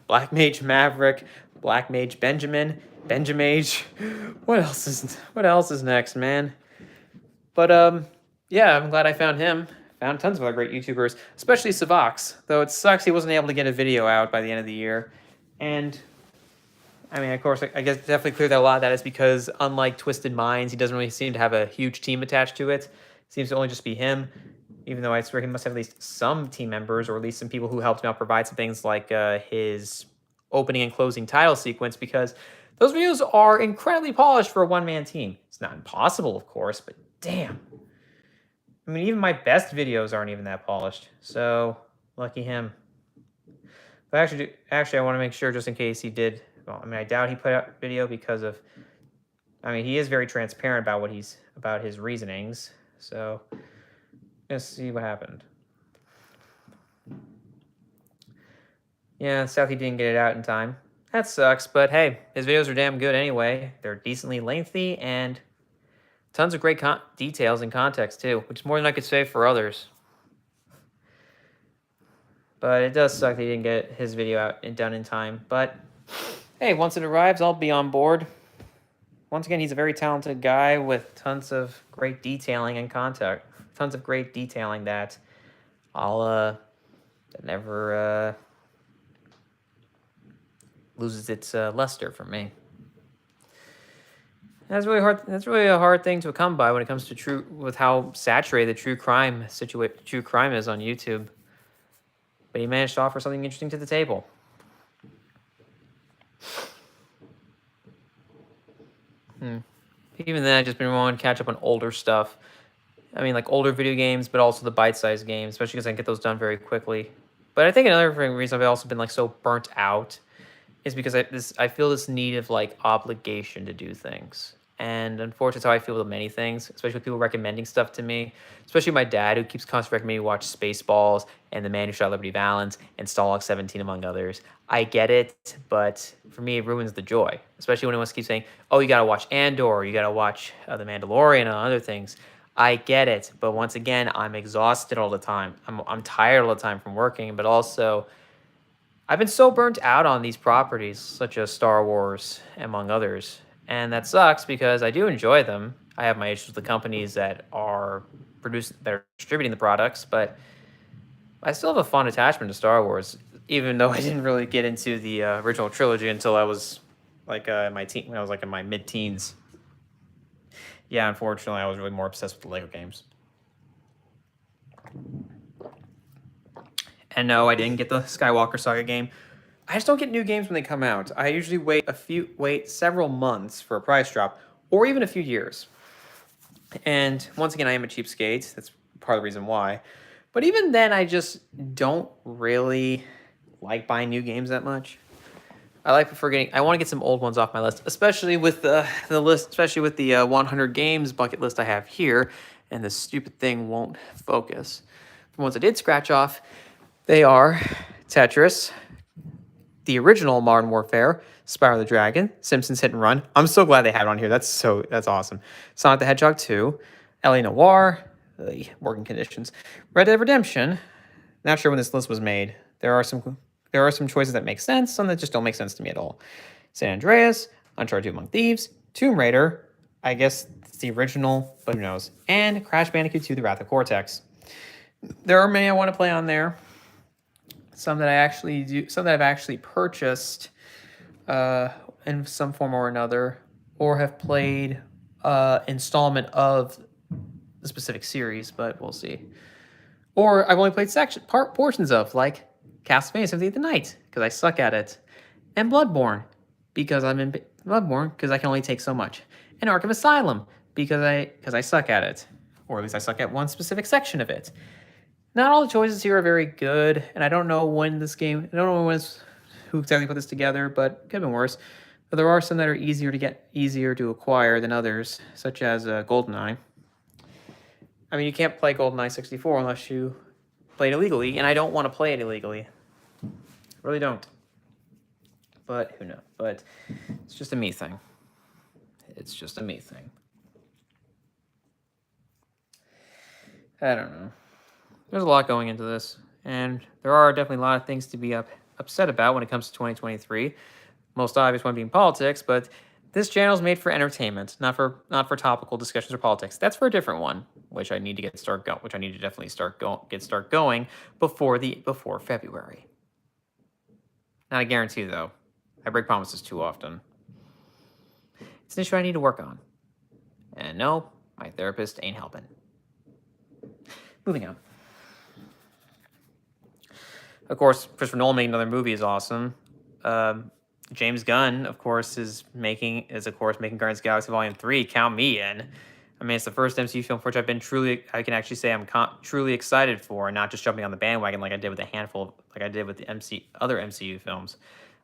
Black Mage Maverick, Black Mage Benjamin, Benjamage. What else is next, man? But yeah, I'm glad I found him. Found tons of other great YouTubers, especially Savox. Though it sucks he wasn't able to get a video out by the end of the year. And I mean, of course, I guess definitely clear that a lot of that is because, unlike Twisted Minds, he doesn't really seem to have a huge team attached to it. It seems to only just be him, even though I swear he must have at least some team members, or at least some people who helped him out provide some things like his opening and closing title sequence, because those videos are incredibly polished for a one-man team. It's not impossible, of course, but damn. I mean, even my best videos aren't even that polished, so lucky him. But actually, I want to make sure, just in case he did. Well, I mean, I doubt he put out a video because of. I mean, he is very transparent about his reasonings. So, let's see what happened. Yeah, Southie didn't get it out in time. That sucks, but hey, his videos are damn good anyway. They're decently lengthy and tons of great details and context too, which is more than I could say for others. But it does suck that he didn't get his video out and done in time. But hey, once it arrives, I'll be on board. Once again, he's a very talented guy with tons of great detailing and content. Tons of great detailing that I'll that never loses its luster for me. That's really hard. That's really a hard thing to come by when it comes to with how saturated the true crime is on YouTube. But he managed to offer something interesting to the table. Even then, I've just been wanting to catch up on older stuff. I mean, like older video games, but also the bite-sized games, especially because I can get those done very quickly. But I think another reason I've also been like so burnt out is because I feel this need of like obligation to do things. And unfortunately, it's how I feel with many things, especially with people recommending stuff to me, especially my dad, who keeps constantly recommending me watch Spaceballs and The Man Who Shot Liberty Valance and Stalag 17, among others. I get it, but for me, it ruins the joy, especially when he wants to keep saying, oh, you got to watch Andor, you got to watch The Mandalorian and other things. I get it, but once again, I'm exhausted all the time. I'm tired all the time from working, but also I've been so burnt out on these properties, such as Star Wars, among others. And that sucks because I do enjoy them. I have my issues with the companies that are distributing the products, but I still have a fun attachment to Star Wars, even though I didn't really get into the original trilogy until I was like when I was like in my mid-teens. Yeah, unfortunately, I was really more obsessed with the Lego games. And no, I didn't get the Skywalker Saga game. I just don't get new games when they come out. I usually wait several months for a price drop, or even a few years. And once again, I am a cheapskate. That's part of the reason why. But even then, I just don't really like buying new games that much. I want to get some old ones off my list, especially with the 100 games bucket list I have here, and this stupid thing won't focus. The ones I did scratch off, they are Tetris, the original Modern Warfare, Spyro the Dragon, Simpsons Hit and Run. I'm so glad they have it on here. That's awesome. Sonic the Hedgehog 2, L.A. Noire, working conditions, Red Dead Redemption. Not sure when this list was made. There are some choices that make sense, some that just don't make sense to me at all. San Andreas, Uncharted 2 Among Thieves, Tomb Raider, I guess it's the original, but who knows, and Crash Bandicoot 2: The Wrath of Cortex. There are many I want to play on there. Some that I've actually purchased in some form or another, or have played installment of the specific series, but we'll see. Or I've only played portions of, like Castlevania Symphony of the Night, because I suck at it, and Bloodborne, because I can only take so much, and Arkham Asylum, because I suck at it, or at least I suck at one specific section of it. Not all the choices here are very good, and I don't know who exactly put this together, but it could have been worse. But there are some that are easier to acquire than others, such as GoldenEye. I mean, you can't play GoldenEye 64 unless you play it illegally, and I don't want to play it illegally. I really don't. But who knows? But it's just a me thing. it's just a me thing. I don't know. There's a lot going into this, and there are definitely a lot of things to be upset about when it comes to 2023. Most obvious one being politics, but this channel is made for entertainment, not for topical discussions or politics. That's for a different one, which I need to which I need to definitely start going before February. Not a guarantee though. I break promises too often. It's an issue I need to work on. And no, my therapist ain't helping. Moving on. Of course, Christopher Nolan made another movie is awesome. James Gunn, of course, is making Guardians of the Galaxy Volume 3. Count me in. I mean, it's the first MCU film for which I can actually say I'm truly excited for, and not just jumping on the bandwagon like I did with the other MCU films.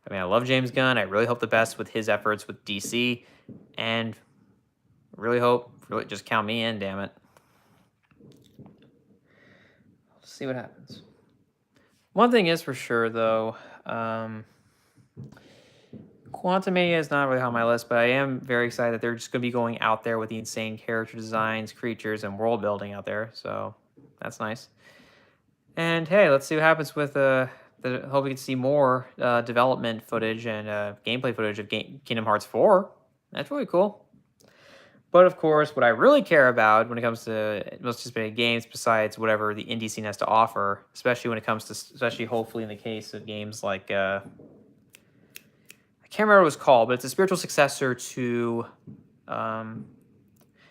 I mean, I love James Gunn. I really hope the best with his efforts with DC, and really just count me in, damn it. Let's see what happens. One thing is for sure, though, Quantumania is not really on my list, but I am very excited that they're just going to be going out there with the insane character designs, creatures, and world building out there. So that's nice. And hey, let's see what happens with hope we can see more development footage and gameplay footage of Kingdom Hearts 4. That's really cool. But of course, what I really care about when it comes to most anticipated games, besides whatever the indie scene has to offer, especially hopefully in the case of games like I can't remember what it was called, but it's a spiritual successor to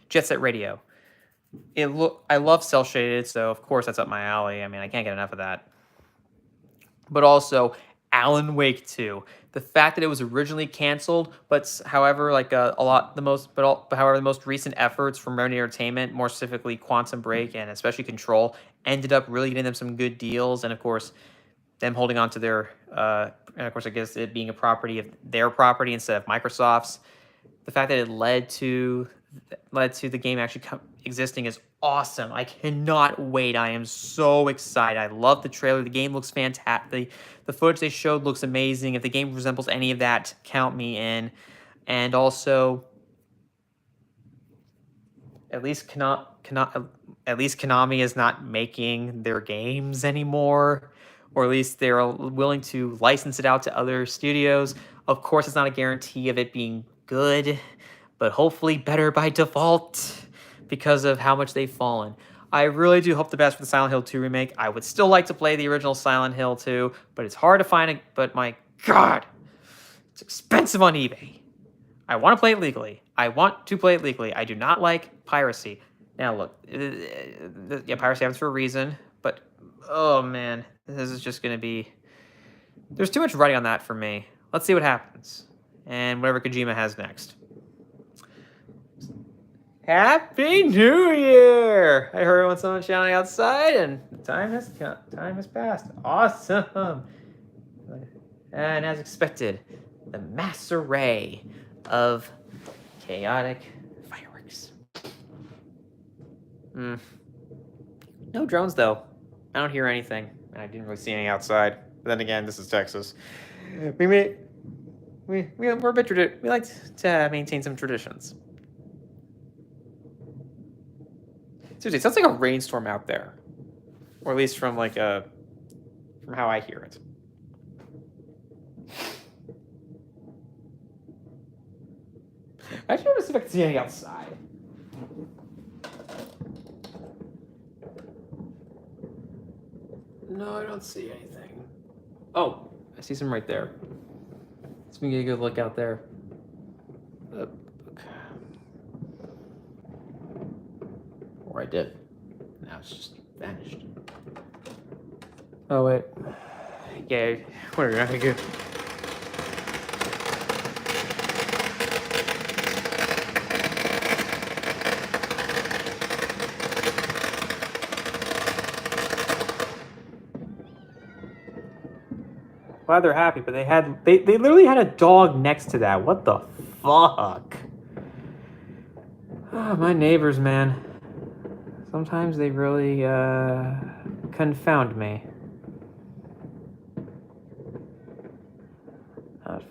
Jet Set Radio. I love cel shaded, so of course that's up my alley. I mean, I can't get enough of that. But also Alan Wake 2. The fact that it was originally canceled, but however, however, the most recent efforts from Remedy Entertainment, more specifically Quantum Break and especially Control, ended up really getting them some good deals, and of course, them holding on to their, and of course, I guess it being a property of their property instead of Microsoft's. The fact that it led to the game actually existing is awesome. I cannot wait. I am so excited. I love the trailer. The game looks fantastic. The footage they showed looks amazing. If the game resembles any of that, count me in. And also, at least Konami is not making their games anymore, or at least they're willing to license it out to other studios. Of course, it's not a guarantee of it being good, but hopefully better by default because of how much they've fallen. I really do hope the best for the Silent Hill 2 remake. I would still like to play the original Silent Hill 2, but it's hard to find but my God, it's expensive on eBay. I want to play it legally. I do not like piracy. Now look, piracy happens for a reason, but oh man, this is just going to be... There's too much writing on that for me. Let's see what happens. And whatever Kojima has next. Happy New Year! I heard someone shouting outside, and time has passed. Awesome! And as expected, the mass array of chaotic fireworks. No drones, though. I don't hear anything. I didn't really see any outside. But then again, this is Texas. We're a bit we like to maintain some traditions. Seriously, it sounds like a rainstorm out there, or at least from from how I hear it. I actually don't expect to see any outside. No, I don't see anything. Oh, I see some right there. Let's get a good look out there. Or I did. Now it's just vanished. Oh, wait. Yeah, what are you gonna do? Glad they're happy, but they literally had a dog next to that. What the fuck? Oh, my neighbors, man. Sometimes they really confound me. Not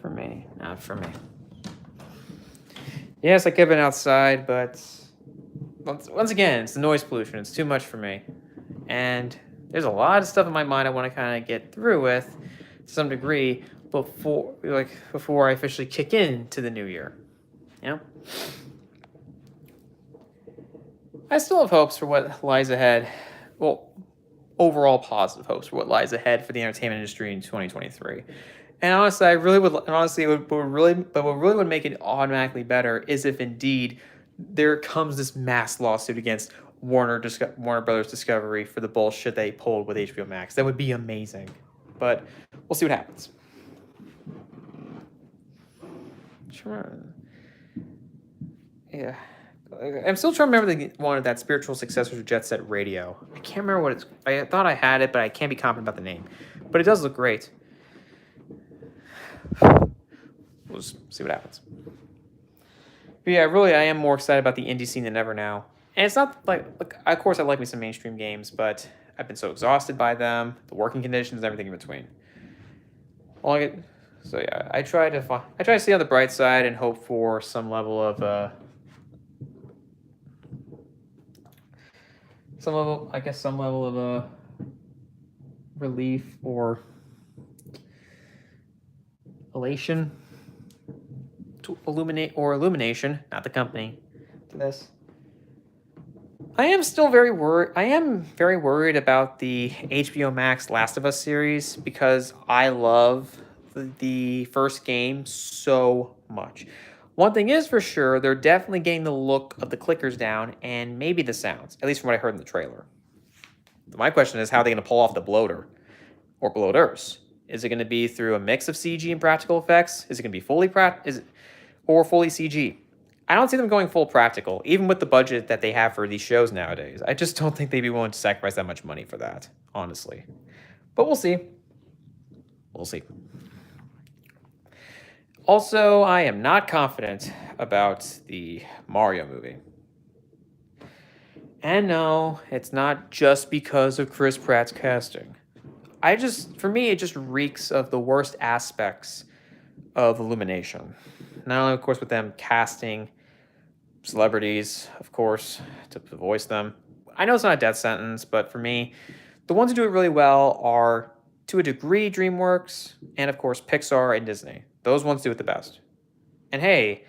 for me. Yes, I could have been outside, but once again, it's the noise pollution. It's too much for me. And there's a lot of stuff in my mind I want to kind of get through with to some degree before I officially kick into the new year. You know? I still have hopes for what lies ahead. Well, overall positive hopes for what lies ahead for the entertainment industry in 2023. And honestly, I really would. And honestly, what really would make it automatically better is if indeed there comes this mass lawsuit against Warner Brothers Discovery for the bullshit they pulled with HBO Max. That would be amazing. But we'll see what happens. Sure. Yeah. I'm still trying to remember one of that spiritual successor to Jet Set Radio. I can't remember what it's. I thought I had it, but I can't be confident about the name. But it does look great. We'll just see what happens. But yeah, really, I am more excited about the indie scene than ever now. And it's not like of course, I like me some mainstream games, but I've been so exhausted by them, the working conditions, and everything in between. So yeah, I try to see on the bright side and hope for some level of relief or elation to illumination, not the company, to this. I am still very worried. I am very worried about the HBO Max Last of Us series because I love the first game so much. One thing is for sure, they're definitely getting the look of the clickers down and maybe the sounds, at least from what I heard in the trailer. My question is, how are they going to pull off the bloater or bloaters? Is it going to be through a mix of CG and practical effects? Is it going to be fully CG? I don't see them going full practical, even with the budget that they have for these shows nowadays. I just don't think they'd be willing to sacrifice that much money for that, honestly. But we'll see. We'll see. Also, I am not confident about the Mario movie. And no, it's not just because of Chris Pratt's casting. For me, it just reeks of the worst aspects of Illumination. Not only, of course, with them casting celebrities, of course, to voice them. I know it's not a death sentence, but for me, the ones who do it really well are, to a degree, DreamWorks, and of course, Pixar and Disney. Those ones do it the best. And hey,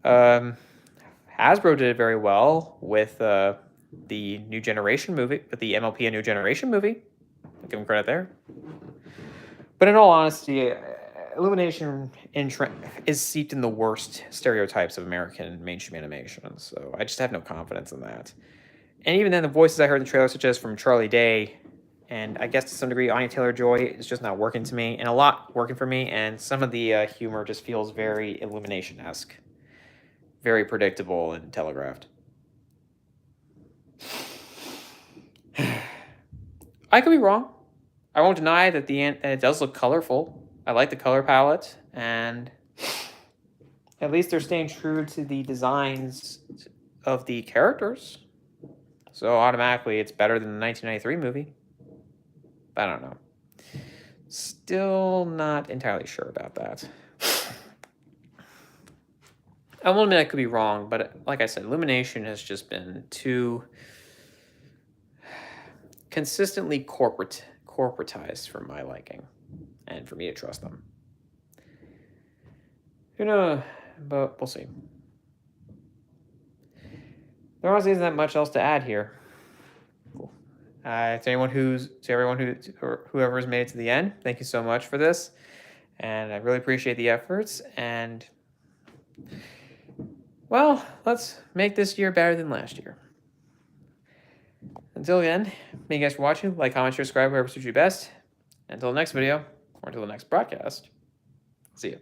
Hasbro did it very well with the New Generation movie, with the MLP A New Generation movie. I'll give them credit there. But in all honesty, Illumination is steeped in the worst stereotypes of American mainstream animation, so I just have no confidence in that. And even then, the voices I heard in the trailer, such as from Charlie Day, and I guess to some degree Anya Taylor-Joy, is just not working to me, and a lot working for me, and some of the humor just feels very Illumination-esque. Very predictable and telegraphed. I could be wrong. I won't deny that it does look colorful. I like the color palette, and at least they're staying true to the designs of the characters. So automatically, it's better than the 1993 movie. I don't know. Still not entirely sure about that. I will admit I could be wrong, but like I said, Illumination has just been too consistently corporatized for my liking, and for me to trust them. Who knows? But we'll see. There honestly isn't that much else to add here. Cool. Whoever has made it to the end, thank you so much for this, and I really appreciate the efforts. And well, let's make this year better than last year. Until then, thank you guys for watching. Like, comment, share, subscribe, wherever suits you best. Until the next video, or until the next broadcast, see you.